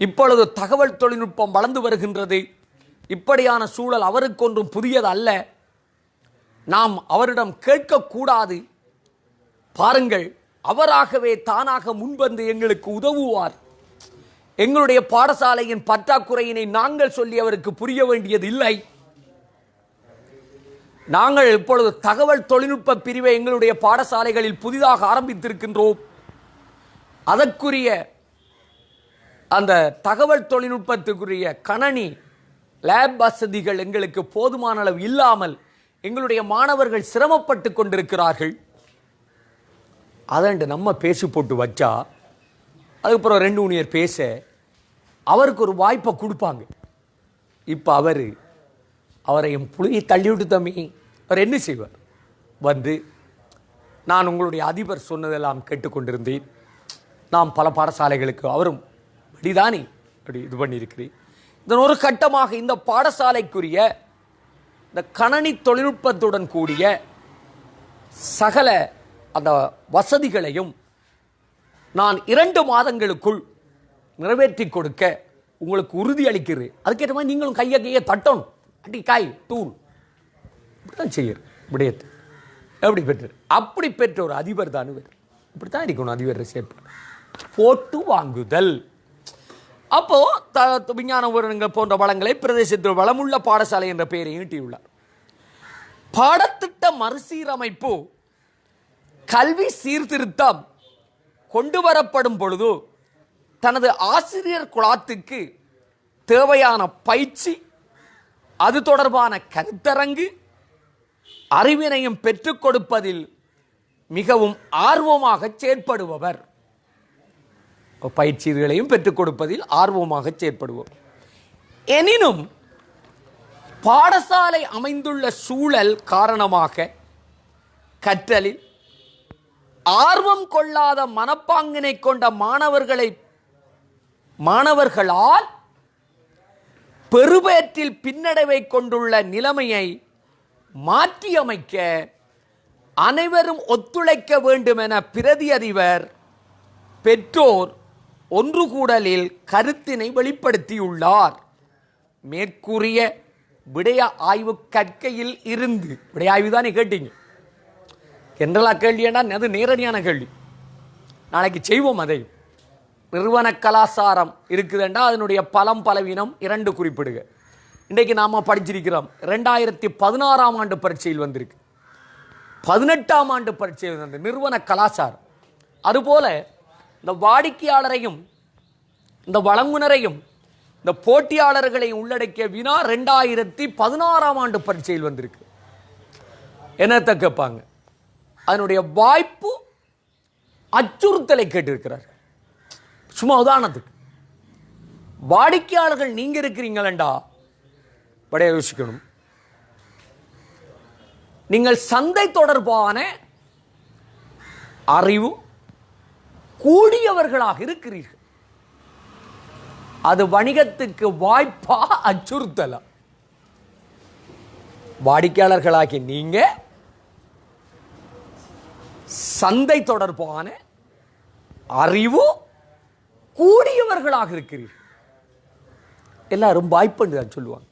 இப்பொழுது தகவல் தொழில்நுட்பம் வளர்ந்து வருகின்றது. இப்படியான சூழல் அவருக்கு ஒன்றும் புதியது அல்ல. நாம் அவரிடம் கேட்கக்கூடாது. பாருங்கள், அவராகவே தானாக முன்வந்து எங்களுக்கு உதவுவார். எங்களுடைய பாடசாலையின் பற்றாக்குறையினை நாங்கள் சொல்லி அவருக்கு புரிய வேண்டியது இல்லை. நாங்கள் இப்பொழுது தகவல் தொழில்நுட்ப பிரிவை எங்களுடைய பாடசாலைகளில் புதிதாக ஆரம்பித்திருக்கின்றோம். அதற்குரிய அந்த தகவல் தொழில்நுட்பத்துக்குரிய கணனி லேப் வசதிகள் எங்களுக்கு போதுமான அளவு இல்லாமல் எங்களுடைய மாணவர்கள் சிரமப்பட்டு கொண்டிருக்கிறார்கள். அதண்டு நம்ம பேசி போட்டு வச்சா அதுக்கப்புறம் 2 ஊழியர் பேச அவருக்கு ஒரு வாய்ப்பை கொடுப்பாங்க. இப்போ அவரையும் புளியை தள்ளிவிட்டு தம்பி அவர் என்ன செய்வார்? வந்து நான் உங்களுடைய அதிபர் சொன்னதெல்லாம் கேட்டுக்கொண்டிருந்தேன். நாம் பல பாடசாலைகளுக்கு அவரும் வடிதானே அப்படி இது பண்ணியிருக்கிறேன். இதன் ஒரு கட்டமாக இந்த பாடசாலைக்குரிய இந்த கணனி தொழில்நுட்பத்துடன் கூடிய சகல அந்த வசதிகளையும் நான் 2 மாதங்களுக்குள் நிறைவேற்றி கொடுக்க உங்களுக்கு உறுதி அளிக்கிறேன். அதுக்கேற்ற மாதிரி நீங்களும் கையை தட்டணும். அடி காய் தூள் இப்படிதான் செய்யற விடயத்தை எப்படி பெற்று அப்படி பெற்ற ஒரு அதிபர் தான் இவர். இப்படித்தான் இருக்கணும் அதிபர் சேர்ப்பு போட்டு வாங்குதல். அப்போ விஞ்ஞான உபகரணங்கள் போன்ற வளங்களை பிரதேசத்தில் வளமுள்ள பாடசாலை என்ற பெயரை ஈட்டியுள்ளார். பாடத்திட்ட மறுசீரமைப்பு கல்வி சீர்திருத்தம் கொண்டு வரப்படும் பொழுது தனது ஆசிரியர் குழாத்துக்கு தேவையான பயிற்சி, அது தொடர்பான கருத்தரங்கு, அறிவினையும் பெற்றுக் கொடுப்பதில் மிகவும் ஆர்வமாக செயற்படுபவர். பயிற்சிகளையும் பெற்றுக் கொடுப்பதில் ஆர்வமாக செயற்படுவோம். எனினும் பாடசாலை அமைந்துள்ள சூழல் காரணமாக கற்றலில் ஆர்வம் கொள்ளாத மனப்பாங்கினை கொண்ட மாணவர்களால் பெருபேற்றில் பின்னடைவை கொண்டுள்ள நிலைமையை மாற்றியமைக்க அனைவரும் ஒத்துழைக்க வேண்டும் என பிரதி அதிபர் பெற்றோர் ஒன்று கூடலில் கருத்தினை வெளிப்படுத்தியுள்ளார். மேற்கூறிய விடய ஆய்வு கற்கையில் இருந்து விடய ஆய்வு தானே கேட்டீங்க. என்றலா கேள்வியா அது நேரடியான கேள்வி. நாளைக்கு செய்வோம். அதை நிறுவன கலாச்சாரம் இருக்குதுண்டா அதனுடைய பலம் பலவீனம் 2 குறிப்பிடுக. இன்றைக்கு நாம படிச்சிருக்கிறோம் 2016ஆம் ஆண்டு பரீட்சையில் வந்திருக்கு, 18ஆம் ஆண்டு பரீட்சையில் வந்த நிறுவன கலாச்சாரம். அதுபோல இந்த வாடிக்கையாளரையும் இந்த வழங்குனரையும் இந்த போட்டியாளர்களையும் உள்ளடக்கிய வினா 2016ஆம் ஆண்டு பரீட்சையில் வந்திருக்கு. என்னத்தை கேட்பாங்க? அதனுடைய வாய்ப்பு அச்சுறுத்தலை கேட்டிருக்கிறார். சும்மா உதாரணத்துக்கு வாடிக்கையாளர்கள் நீங்க இருக்கிறீங்களா படைய யோசிக்கணும். நீங்கள் சந்தை தொடர்பான அறிவு கூடியவர்களாக இருக்கிறீர்கள். அது வணிகத்துக்கு வாய்ப்பா அச்சுறுத்தலா? வாடிக்கையாளர்களாகி நீங்க சந்தை தொடர்பான அறிவு கூடியவர்களாக இருக்கிறீர்கள். எல்லாரும் வாய்ப்பு சொல்லுவாங்க.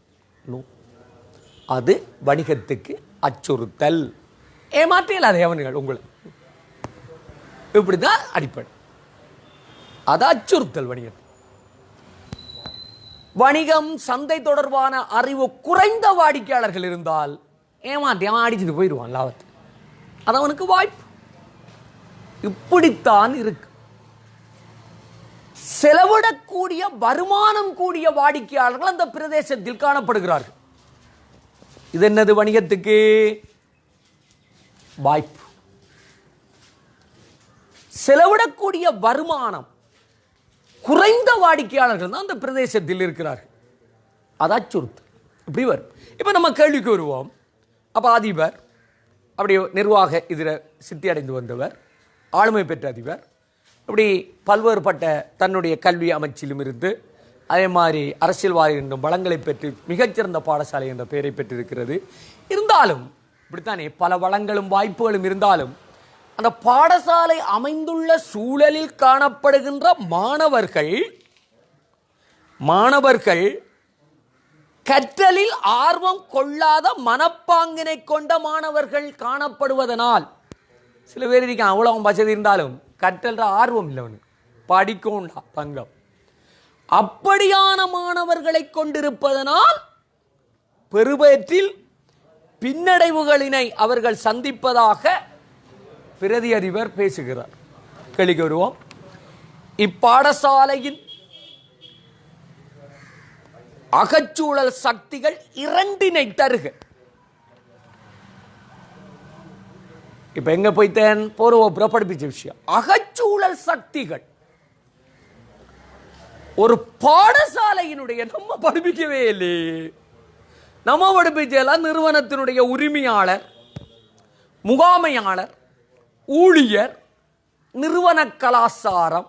அது வணிகத்துக்கு அச்சுறுத்தல். ஏமாற்றியல் அது எவன்கள் உங்களை இப்படிதான் அடிப்படை. அது அச்சுறுத்தல் வணிகம். வணிகம் சந்தை தொடர்பான அறிவு குறைந்த வாடிக்கையாளர்கள் இருந்தால் ஏமாற்றி அவன் அடிச்சுட்டு போயிடுவான் லாபத்தை. அது அவனுக்கு வாய்ப்பு. இப்படித்தான் இருக்கு. செலவிடக்கூடிய வருமானம் கூடிய வாடிக்கையாளர்கள் அந்த பிரதேசத்தில் காணப்படுகிறார்கள். இது என்னது? வணிகத்துக்கு வாய்ப்பு. செலவிடக்கூடிய வருமானம் குறைந்த வாடிக்கையாளர்கள் தான் அந்த பிரதேசத்தில் இருக்கிறார்கள். அது அச்சுறுத்தல். இப்படி வரும். இப்ப நம்ம கேள்விக்கு வருவோம். அப்ப அதிபர் அப்படி நிர்வாக இதில் சித்தி அடைந்து வந்தவர், ஆளுமை பெற்ற அதிபர், அப்படி பல்வேறுபட்ட தன்னுடைய கல்வி அமைச்சிலும் இருந்து அதே மாதிரி அரசியல்வாதி என்னும் வளங்களை பெற்று மிகச்சிறந்த பாடசாலை என்ற பெயரை பெற்றிருக்கிறது. இருந்தாலும் இப்படித்தானே பல வளங்களும் வாய்ப்புகளும் இருந்தாலும் அந்த பாடசாலை அமைந்துள்ள சூழலில் காணப்படுகின்ற மாணவர்கள் கற்றலில் ஆர்வம் கொள்ளாத மனப்பாங்கினை கொண்ட மாணவர்கள் காணப்படுவதனால் சில பேர் இருக்க அவ்வளவு வசதி இருந்தாலும் கற்றல் ஆர்வம் இல்லை, படிக்கும் பங்கம். அப்படியான மாணவர்களை கொண்டிருப்பதனால் பெருபேற்றில் பின்னடைவுகளினை அவர்கள் சந்திப்பதாக பிரதி அதிபர் பேசுகிறார். கேள்விக்கு வருவோம். இப்பாடசாலையின் அகச்சூழல் சக்திகள் 2 தருக. இப்ப எங்க போய்த்தேன் போற படிப்பிச்ச விஷயம். அகச்சூழல் சக்திகள் ஒரு பாடசாலையினுடைய நம்ம படிப்பிக்கவே இல்லையே. நம்ம படிப்பிச்செல்லாம் நிறுவனத்தினுடைய உரிமையாளர், முகாமையாளர், ஊழியர், நிறுவன கலாச்சாரம்,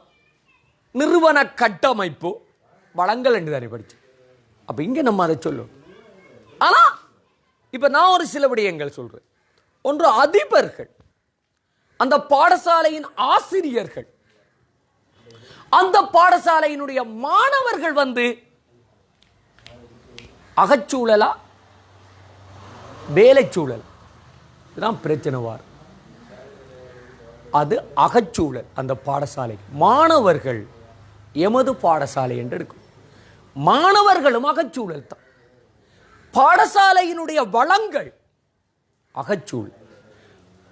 நிறுவன கட்டமைப்பு, வளங்கள் என்று தானே படிச்சு. அப்ப இங்க நம்ம அதை சொல்லுவோம். ஆனா இப்ப நான் ஒரு சில விடயங்கள் சொல்றேன். ஒன்று அதிபர்கள், அந்த பாடசாலையின் ஆசிரியர்கள், அந்த பாடசாலையினுடைய மாணவர்கள் அகச்சூழலா வேலைச்சூழல், இதுதான் பிரச்சனை வார். அது அகச்சூழல். அந்த பாடசாலை மாணவர்கள் எமது பாடசாலை என்று இருக்கும். மாணவர்களும் அகச்சூழல் தான். பாடசாலையினுடைய வளங்கள் அகச்சூழல்,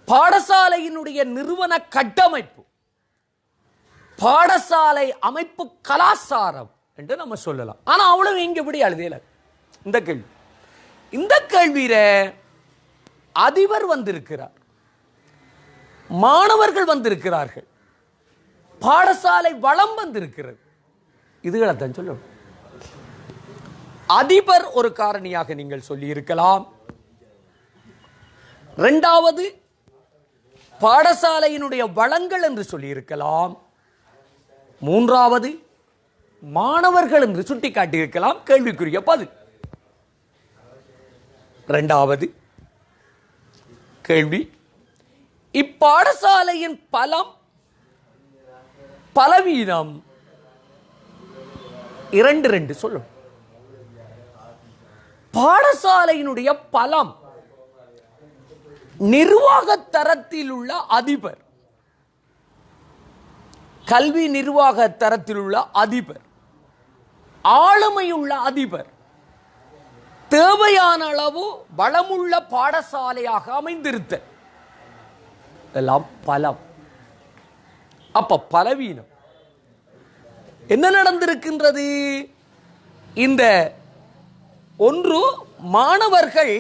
பாடசாலையினுடைய நிறுவன கட்டமைப்பு, பாடசாலை அமைப்பு, கலாச்சாரம் என்று நம்ம சொல்லலாம். ஆனா அவ்வளவு இங்க எப்படி அழுதேல இந்த கேள்வி. இந்த கேள்வியில அதிபர் வந்திருக்கிறார், மாணவர்கள் வந்திருக்கிறார்கள், பாடசாலை வளம் வந்திருக்கிறது. இதுகளைத்தான் சொல்லணும். அதிபர் ஒரு காரணியாக நீங்கள் சொல்லி இருக்கலாம். இரண்டாவது பாடசாலையினுடைய வளங்கள் என்று சொல்லி இருக்கலாம். மூன்றாவது மாணவர்கள் என்று சுட்டிக்காட்டி இருக்கலாம். கேள்விக்குரிய பதில். இரண்டாவது கேள்வி, இப்பாடசாலையின் பலம் பலவீனம் இரண்டு சொல்லும். பாடசாலையினுடைய பலம் நிர்வாக தரத்தில் உள்ள அதிபர், கல்வி நிர்வாக தரத்தில் உள்ள அதிபர், ஆளுமையுள்ள அதிபர், தேவையான அளவு வளமுள்ள பாடசாலையாக அமைந்திருத்த எல்லாம் பலம். அப்ப பலவீனம் என்ன நடந்திருக்கின்றது? இந்த ஒன்று, மாணவர்கள்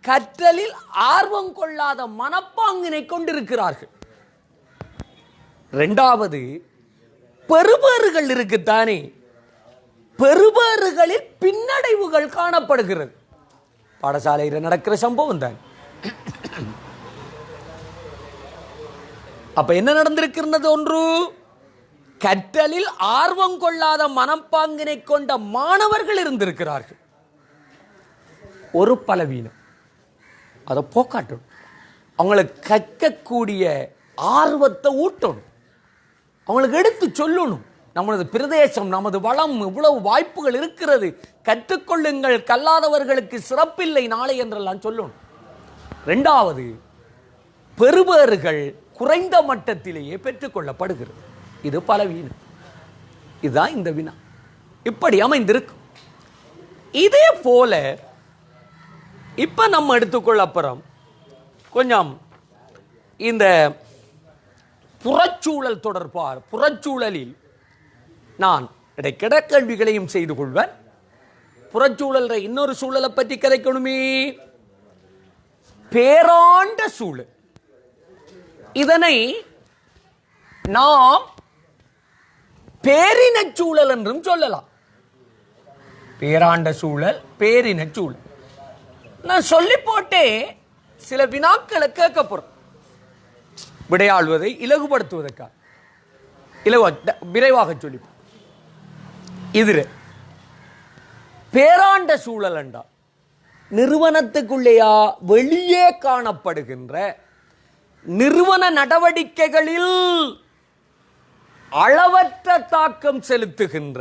கற்றலில் ஆர்வம் கொள்ளாத மனப்பாங்கினை கொண்டிருக்கிறார்கள். இரண்டாவது, பெறுபேறுகள் இருக்குத்தானே, பெறுபேறுகளில் பின்னடைவுகள் காணப்படுகிறது. பாடசாலையில் நடக்கிற சம்பவம் தான். அப்ப என்ன நடந்திருக்கிறது? ஒன்று, கற்றலில் ஆர்வம் கொள்ளாத மனப்பாங்கினை கொண்ட மாணவர்கள் இருந்திருக்கிறார்கள். ஒரு பலவீனம், அதை போக்காட்டணும். அவங்களுக்கு கற்கக்கூடிய ஆர்வத்தை ஊட்டணும், அவங்களுக்கு எடுத்து சொல்லணும். நமது பிரதேசம், நமது வளம், இவ்வளவு வாய்ப்புகள் இருக்கிறது, கற்றுக்கொள்ளுங்கள், கல்லாதவர்களுக்கு சிறப்பில்லை நாளை என்றெல்லாம் சொல்லணும். இரண்டாவது, பெறுபேறுகள் குறைந்த மட்டத்திலேயே பெற்றுக்கொள்ளப்படுகிறது. இது பலவீனம். இதுதான் இந்த வினா இப்படி அமைந்திருக்கும். இதே போல இப்ப நம்ம எடுத்துக்கொள்ள அப்புறம் கொஞ்சம் இந்த புறச்சூழல் தொடர்பாக, புறச்சூழலில் நான் இடைக்கிட கேள்விகளையும் செய்து கொள்வேன். புறச்சூழல் இன்னொரு சூழலை பற்றி கதைக்கணுமே, பேராண்ட சூழல். இதனை நாம் பேரின சூழல் என்றும் சொல்லலாம். பேராண்ட சூழல், பேரின சூழல். நான் சொல்லி போட்டே சில வினாக்களை கேட்க போறேன், விடையாள்வதை இலகுபடுத்துவதற்காக விரைவாக சொல்லி. இதுல பேராண்ட சூழல் என்றால் நிறுவனத்துக்குள்ளேயா வெளியே காணப்படுகின்ற நிறுவன நடவடிக்கைகளில் அளவற்ற தாக்கம் செலுத்துகின்ற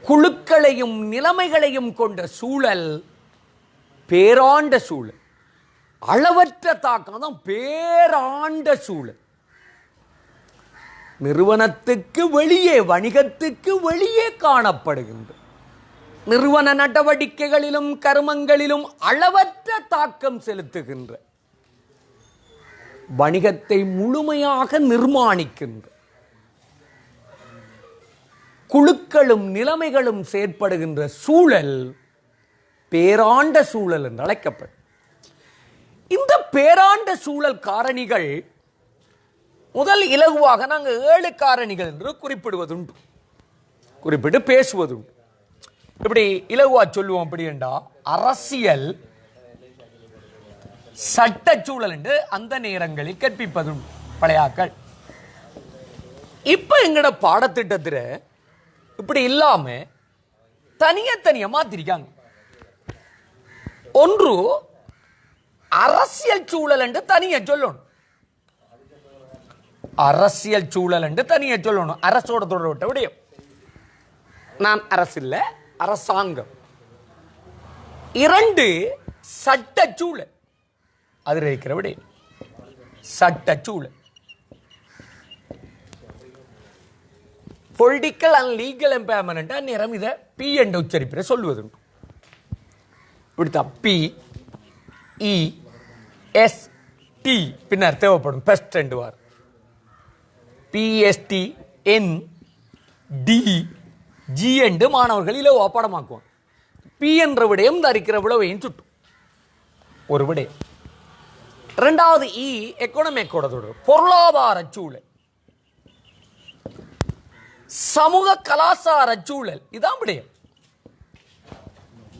குழுக்களையும் நிலைமைகளையும் கொண்ட சூழல் பேராண்ட சூழல். அளவற்ற தாக்கம் தான் பேராண்ட சூழல். நிறுவனத்துக்கு வெளியே, வணிகத்துக்கு வெளியே காணப்படுகின்ற நிறுவன நடவடிக்கைகளிலும் கருமங்களிலும் அளவற்ற தாக்கம் செலுத்துகின்ற, வணிகத்தை முழுமையாக நிர்மாணிக்கின்ற குழுக்களும் நிலைமைகளும் செயற்படுகின்ற சூழல் பேராண்ட சூழல் என்று அழைக்கப்படும். இந்த பேராண்ட சூழல் காரணிகள் முதல் இலகுவாக நாங்கள் 7 காரணிகள் என்று குறிப்பிடுவதுண்டு, குறிப்பிட்டு பேசுவதுண்டு. இப்படி இலகுவா சொல்லுவோம். அப்படி என்றா அரசியல், சட்டச்சூழல் என்று அந்த நேரங்களில் கற்பிப்பதும் பழையாக்கள். இப்ப எங்கட பாடத்திட்டத்தில் இப்படி இல்லாம தனியா மாத்திருக்காங்க. ஒன்று அரசியல் சூழல் என்று தனியா சொல்லணும். அரசியல் சூழல் என்று தனியா சொல்லணும். அரசோட தொடர்பட்ட விடயம். நான் அரசு இல்ல, அரசாங்கம். இரண்டு சட்டச்சூழல், அதில் இருக்கிற விடயம் சட்டச்சூழல். பொலிட்டிக்கல் அண்ட் லீகல் எம்பவர்மெண்ட் நேரம் இதை பி என்ற உச்சரிப்பிட சொல்லுவதுண்டு. இப்படித்தான் பி இ எஸ் டி பின்னர் தேவைப்படும் பெஸ்ட் ரெண்டு வார் பிஎஸ்டி என் டி ஜி என்று மாணவர்கள் இலவ பாடமாக்குவாங்க. பி என்ற விடயம் தரிக்கிற விளவையும் சுட்டும் ஒரு விடயம். இரண்டாவது இ எக்கனாமிக்கோட தொடர் பொருளாதார சூழல், சமூக கலாச்சார சூழல். இதான் விடயம்.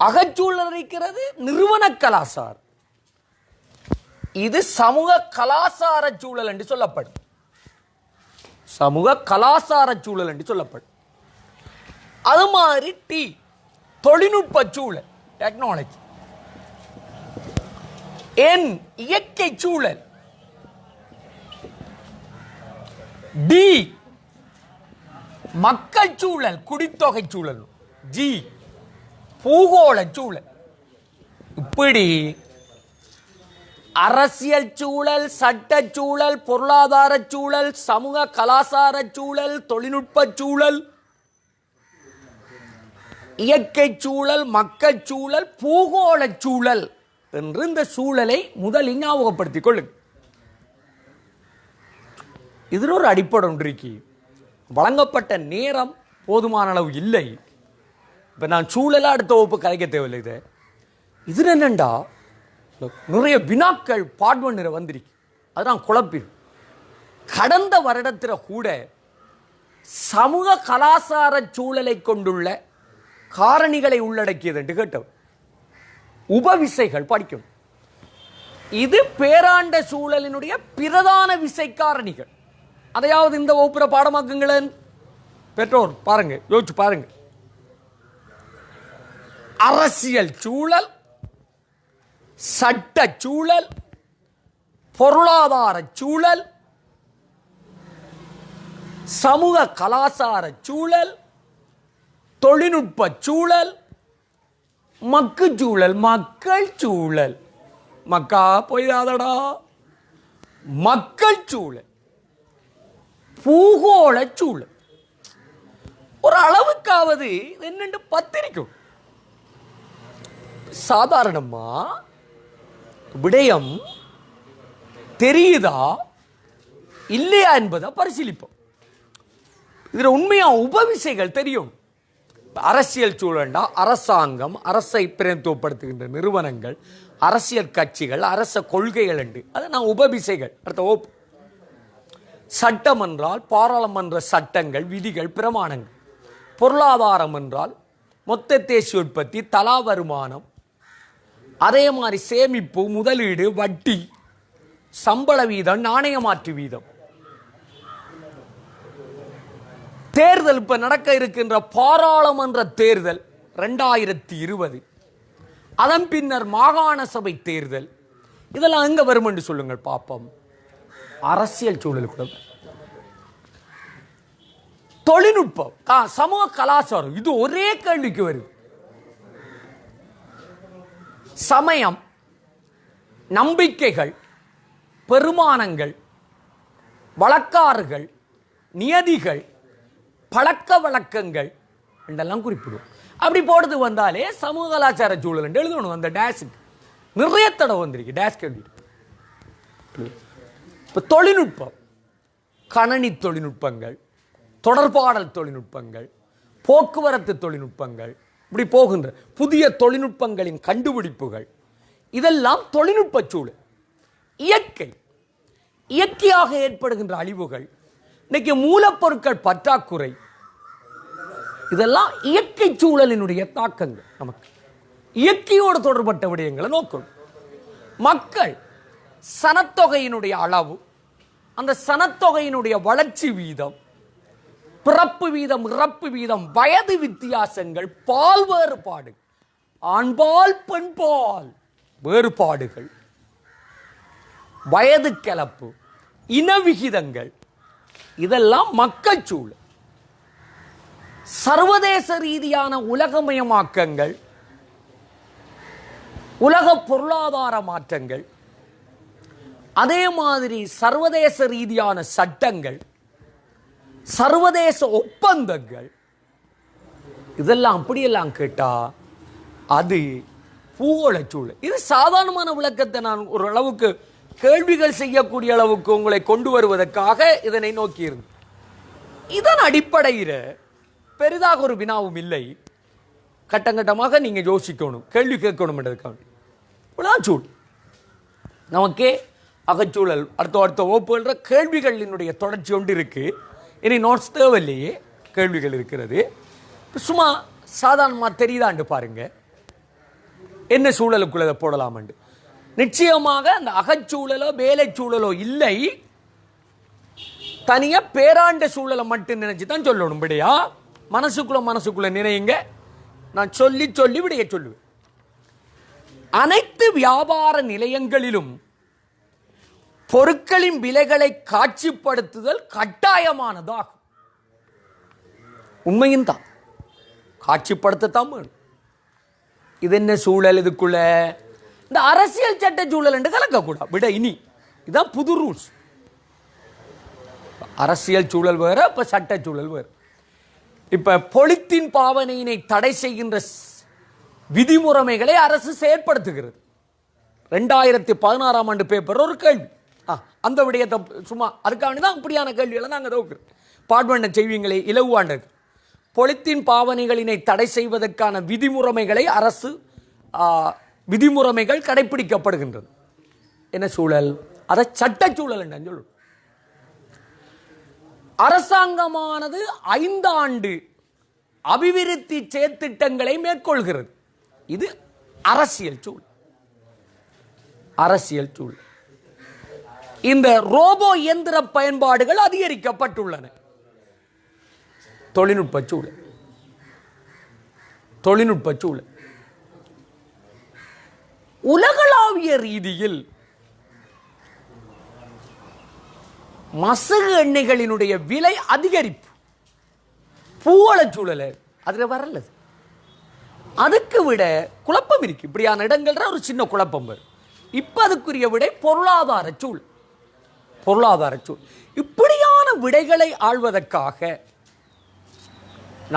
அகச்சூழல் இருக்கிறது நிறுவன கலாச்சாரம். இது சமூக கலாச்சார சூழல் என்று சொல்லப்படும். சமூக கலாச்சார சூழல் என்று சொல்லப்படும். அது மாதிரி டி தொழில்நுட்ப சூழல், டெக்னாலஜி. என் இயற்கை சூழல், டி மக்கள் சூழல் குடித்தொகை சூழல், ஜி பூகோள சூழல். இப்படி அரசியல் சூழல், சட்ட சூழல், பொருளாதார சூழல், சமூக கலாச்சார சூழல், தொழில்நுட்ப சூழல், இயற்கை சூழல், மக்கள் சூழல், பூகோள சூழல் என்று இந்த சூழலை முதலில் ஞாபகப்படுத்திக் கொள்ளுங்கள். இதில் ஒரு அடிப்படை ஒன்று இருக்கு. வழங்கப்பட்ட நேரம் போதுமான அளவு இல்லை. இப்போ நான் சூழலை அடுத்த வகுப்பு கலைக்க தேவையில்லை. இது என்னண்டா நிறைய வினாக்கள் பாட்வன்னிற வந்திருக்கு. அதுதான் குழப்பிடும். கடந்த வருடத்தில் கூட சமூக கலாச்சார சூழலை கொண்டுள்ள காரணிகளை உள்ளடக்கியது என்று கேட்டவர் உபவிசைகள் படிக்கும். இது பேராண்ட சூழலினுடைய பிரதான விசை காரணிகள். அதையாவது இந்த வகுப்புற பாடமாக்குங்களேன். பெற்றோர் பாருங்க, யோசிச்சு பாருங்க. அரசியல் சூழல், சட்ட சூழல், பொருளாதார சூழல், சமூக கலாச்சார சூழல், தொழில்நுட்ப சூழல், மக்கு சூழல், மக்கள் சூழல். மக்கா போய்தாதடா. மக்கள் சூழல், பூகோள சூழல். ஒரு அளவுக்காவது என்னென்று பத்திரிக்கும். சாதாரணமா விடயம் தெரியுதா இல்லையா என்பதை பரிசீலிப்போம். இதுல உண்மையா உபவிசைகள் தெரியும். அரசியல் சூழல்டா அரசாங்கம், அரசை பிரதிநிதித்துவப்படுத்துகின்ற நிறுவனங்கள், அரசியல் கட்சிகள், அரச கொள்கைகள் என்று அது நான் உபவிசைகள். அடுத்த சட்டம் என்றால் பாராளுமன்ற சட்டங்கள், விதிகள், பிரமாணங்கள். பொருளாதாரம் என்றால் மொத்த தேசிய உற்பத்தி, தலா வருமானம், அதே மாதிரி சேமிப்பு, முதலீடு, வட்டி, சம்பள வீதம், நாணய மாற்று வீதம். தேர்தல் இப்ப நடக்க இருக்கின்ற பாராளுமன்ற தேர்தல் 2020, அதன் பின்னர் மாகாண சபை தேர்தல், இதெல்லாம் எங்க வரும் என்று சொல்லுங்கள் பாப்போம். அரசியல் சூழல் கூட. தொழில்நுட்பம், சமூக கலாச்சாரம், இது ஒரே கேள்விக்கு வருது. சமயம், நம்பிக்கைகள், பெருமானங்கள், வழக்காறுகள், நியதிகள், பழக்க வழக்கங்கள் என்றெல்லாம் குறிப்பிடும். அப்படி போடுறது வந்தாலே சமூக கலாச்சார சூழல் என்று எழுதணும். அந்த டேஸுக்கு நிறைய தடவை வந்திருக்கு. டேஸ் கேள்வி. இப்போ தொழில்நுட்பம், கணனி தொழில்நுட்பங்கள், தொடர்பாடல் தொழில்நுட்பங்கள், போக்குவரத்து தொழில்நுட்பங்கள், இப்படி போகின்ற புதிய தொழில்நுட்பங்களின் கண்டுபிடிப்புகள், இதெல்லாம் தொழில்நுட்ப சூழல். இயற்கை, இயற்கையாக ஏற்படுகின்ற அழிவுகள், இன்னைக்கு மூலப்பொருட்கள் பற்றாக்குறை, இதெல்லாம் இயற்கை சூழலினுடைய தாக்கங்கள். நமக்கு இயற்கையோடு தொடர்பட்ட விடயங்களை நோக்கணும். மக்கள் சனத்தொகையினுடைய அளவு, அந்த சனத்தொகையினுடைய வளர்ச்சி வீதம், பிறப்பு வீதம், இறப்பு வீதம், வயது வித்தியாசங்கள், பால் வேறுபாடு, ஆண்பால் பெண்பால் வேறுபாடுகள், வயது கலப்பு, இனவிகிதங்கள், இதெல்லாம் மக்கள் சூழல். சர்வதேச ரீதியான உலகமயமாக்கங்கள், உலக பொருளாதார மாற்றங்கள், அதே மாதிரி சர்வதேச ரீதியான சட்டங்கள், சர்வதேச ஒப்பந்தங்கள், இதெல்லாம் அப்படியெல்லாம் கேட்டா அது பூகோள சூழல். இது சாதாரணமான விளக்கத்தை நான் ஒரு அளவுக்கு கேள்விகள் செய்யக்கூடிய அளவுக்கு உங்களை கொண்டு வருவதற்காக இதனை நோக்கியிருந்தேன். இதன் அடிப்படையில் பெரிதாக ஒரு வினாவும் இல்லை. கட்டங்கட்டமாக நீங்க யோசிக்கணும், கேள்வி கேட்கணும் என்றதுக்காக சூழல் நமக்கே அகச்சூழல் அடுத்த வகுப்புகிற கேள்விகளினுடைய தொடர்ச்சி ஒன்று இருக்கு. இனி நோட்ஸ் தேவையில்லையே, கேள்விகள் இருக்கிறது. சும்மா சாதாரணமாக தெரியுதாண்டு பாருங்க என்ன சூழலுக்குள்ள போடலாம். நிச்சயமாக அந்த அகச்சூழலோ வேலை சூழலோ இல்லை, தனியா பேராண்ட சூழலை மட்டும் நினைச்சு தான் சொல்லணும். விடையா மனசுக்குள்ள நினையுங்க. நான் சொல்லி சொல்லி விடைய சொல்லுவேன். அனைத்து வியாபார நிலையங்களிலும் பொருட்களின் விலைகளை காட்சிப்படுத்துதல் கட்டாயமானதாகும். உண்மையும் தான், காட்சிப்படுத்தத்தான் வேணும். இது என்ன சூழல்? இதுக்குள்ள இந்த அரசியல் சட்ட சூழல் என்று கலக்கக்கூடாது. விட இனி இதான் புது ரூல்ஸ். அரசியல் சூழல் வேற, இப்ப சட்ட சூழல் வேற. இப்ப பொலித்தீன் பாவனையினை தடை செய்கின்ற விதிமுறைகளை அரசு செயற்படுத்துகிறது. 2016 ஆண்டு பேப்பர் ஒரு கேள்வி, அந்த விடயத்தை சும்மா அதுக்காக தான் இப்படியான கேள்விகளை நாங்கள் தோக்குறோம். பாட்வண்ண செய்வீங்களே இலவுவாண்டு பொலித்தீன் பாவனைகளினை தடை செய்வதற்கான விதிமுறைகளை அரசு விதிமுறைகள் கடைபிடிக்கப்படுகின்றது. என்ன சூழல்? அதை சட்ட சூழல் என்று சொல்லும். அரசாங்கமானது 5 ஆண்டு அபிவிருத்தி செயற்திட்டங்களை மேற்கொள்கிறது. இது அரசியல் சூழல். அரசியல் சூழல். இந்த ரோபோ இயந்திர பயன்பாடுகள் அதிகரிக்கப்பட்டுள்ளன. தொழில்நுட்ப சூழல். தொழில்நுட்ப சூழல். உலகளாவிய ரீதியில் மசகு எண்ணெய்களினுடைய விலை அதிகரிப்பு பூவள சூழல் அதுல வரல. அதுக்கு விட குழப்பம் இருக்கு. இப்படியான இடங்கள்ல ஒரு சின்ன குழப்பம் வரும். இப்ப அதுக்குரிய விடை பொருளாதார சூழல். பொருளாதார சூழல். இப்படியான விடைகளை ஆள்வதற்காக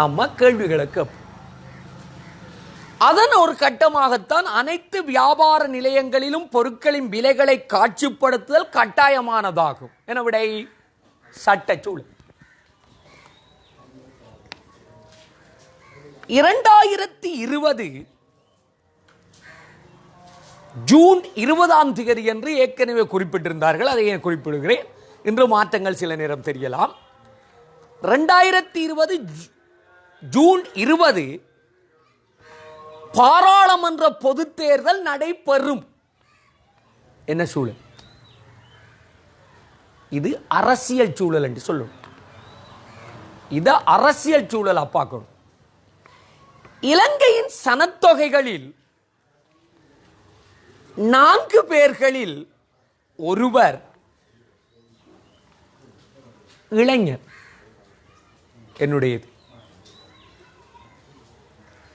நம்ம கேள்விகளுக்கு அதன் ஒரு கட்டமாகத்தான் அனைத்து வியாபார நிலையங்களிலும் பொருட்களின் விலைகளை காட்சிப்படுத்துதல் கட்டாயமானதாகும். என விடை சட்ட சூழல். 2020 ஜூன் 20 என்று ஏற்கனவே குறிப்பிட்டிருந்தார்கள். அதை குறிப்பிடுகிறேன். இன்று மாற்றங்கள் சில நேரம் தெரியலாம். 2020 ஜூன் 20 பாராளுமன்ற பொது தேர்தல் நடைபெறும். என்ன சூழல்? இது அரசியல் சூழல் என்று சொல்லும். இத அரசியல் சூழல் பார்க்கணும். இலங்கையின் சனத்தொகைகளில் 4 பேர்களில் ஒருவர் இளைஞர். என்னுடையது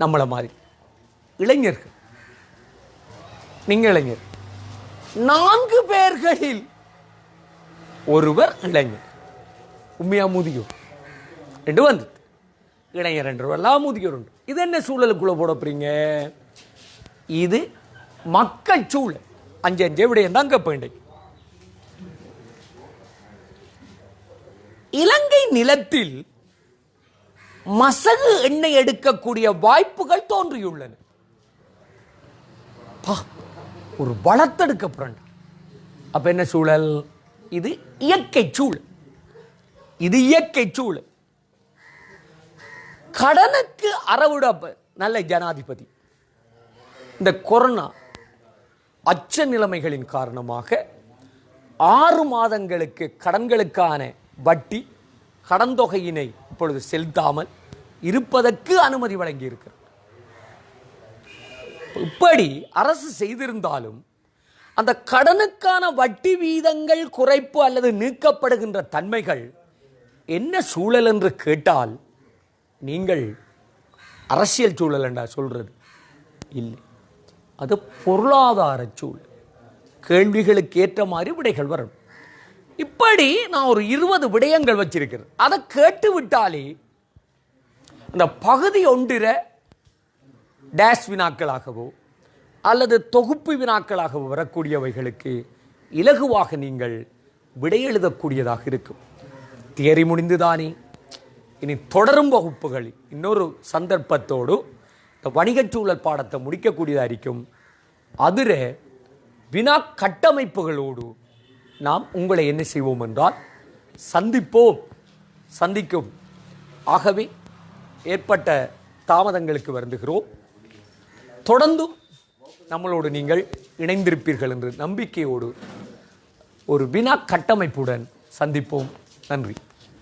நம்மள மாதிரி இளைஞர்கள். நீங்க இளைஞர். 4 பேர்களில் ஒருவர் இளைஞர். உண்மையா முதியோர் என்று வந்து இளைஞர் என்றெல்லாம் முதியோர் உண்டு. இது என்ன சூழலுக்குள்ள போட போறீங்க? இது மக்கள் சூழல். 5 விடயம் தான் கேட்பேன். இலங்கை நிலத்தில் மசகு எண்ணெய் எடுக்கக்கூடிய வாய்ப்புகள் தோன்றியுள்ளன. ஒரு வளர்த்தெடுக்க. அப்ப என்ன சூழல்? இது இயற்கை சூழல். இது இயற்கை சூழல். கடனுக்கு அறவிட நல்ல ஜனாதிபதி இந்த கொரோனா அச்ச நிலைமைகளின் காரணமாக 6 மாதங்களுக்கு கடன்களுக்கான வட்டி கடன் தொகையினை இப்பொழுது செலுத்தாமல் இருப்பதற்கு அனுமதி வழங்கி இருக்கிறது. இப்படி அரசு செய்திருந்தாலும் அந்த கடனுக்கான வட்டி வீதங்கள் குறைப்பு அல்லது நீக்கப்படுகின்ற தன்மைகள் என்ன சூழல் என்று கேட்டால், நீங்கள் அரசியல் சூழல் என்றா சொல்றது இல்லை, அது பொருளாதார சூழல். கேள்விகளுக்கு ஏற்ற மாதிரி விடைகள் வரும். இப்படி நான் ஒரு 20 விடயங்கள் வச்சிருக்கிறேன். அதை கேட்டு விட்டாலே அந்த பகுதி ஒன்றிர டேஷ் வினாக்களாகவோ அல்லது தொகுப்பு வினாக்களாகவோ வரக்கூடியவைகளுக்கு இலகுவாக நீங்கள் விடையெழுதக்கூடியதாக இருக்கும். தியரி முடிந்துதானே, இனி தொடரும் வகுப்புகள் இன்னொரு சந்தர்ப்பத்தோடு இந்த வணிகச்சூழல் பாடத்தை முடிக்கக்கூடியதாக இருக்கும். அதில் வினா கட்டமைப்புகளோடு நாம் உங்களை என்ன செய்வோம் என்றால் சந்திக்கும். ஆகவே ஏற்பட்ட தாமதங்களுக்கு வருந்துகிறோம். தொடர்ந்தும் நம்மளோடு நீங்கள் இணைந்திருப்பீர்கள் என்று நம்பிக்கையோடு ஒரு வினா கட்டமைப்புடன் சந்திப்போம். நன்றி.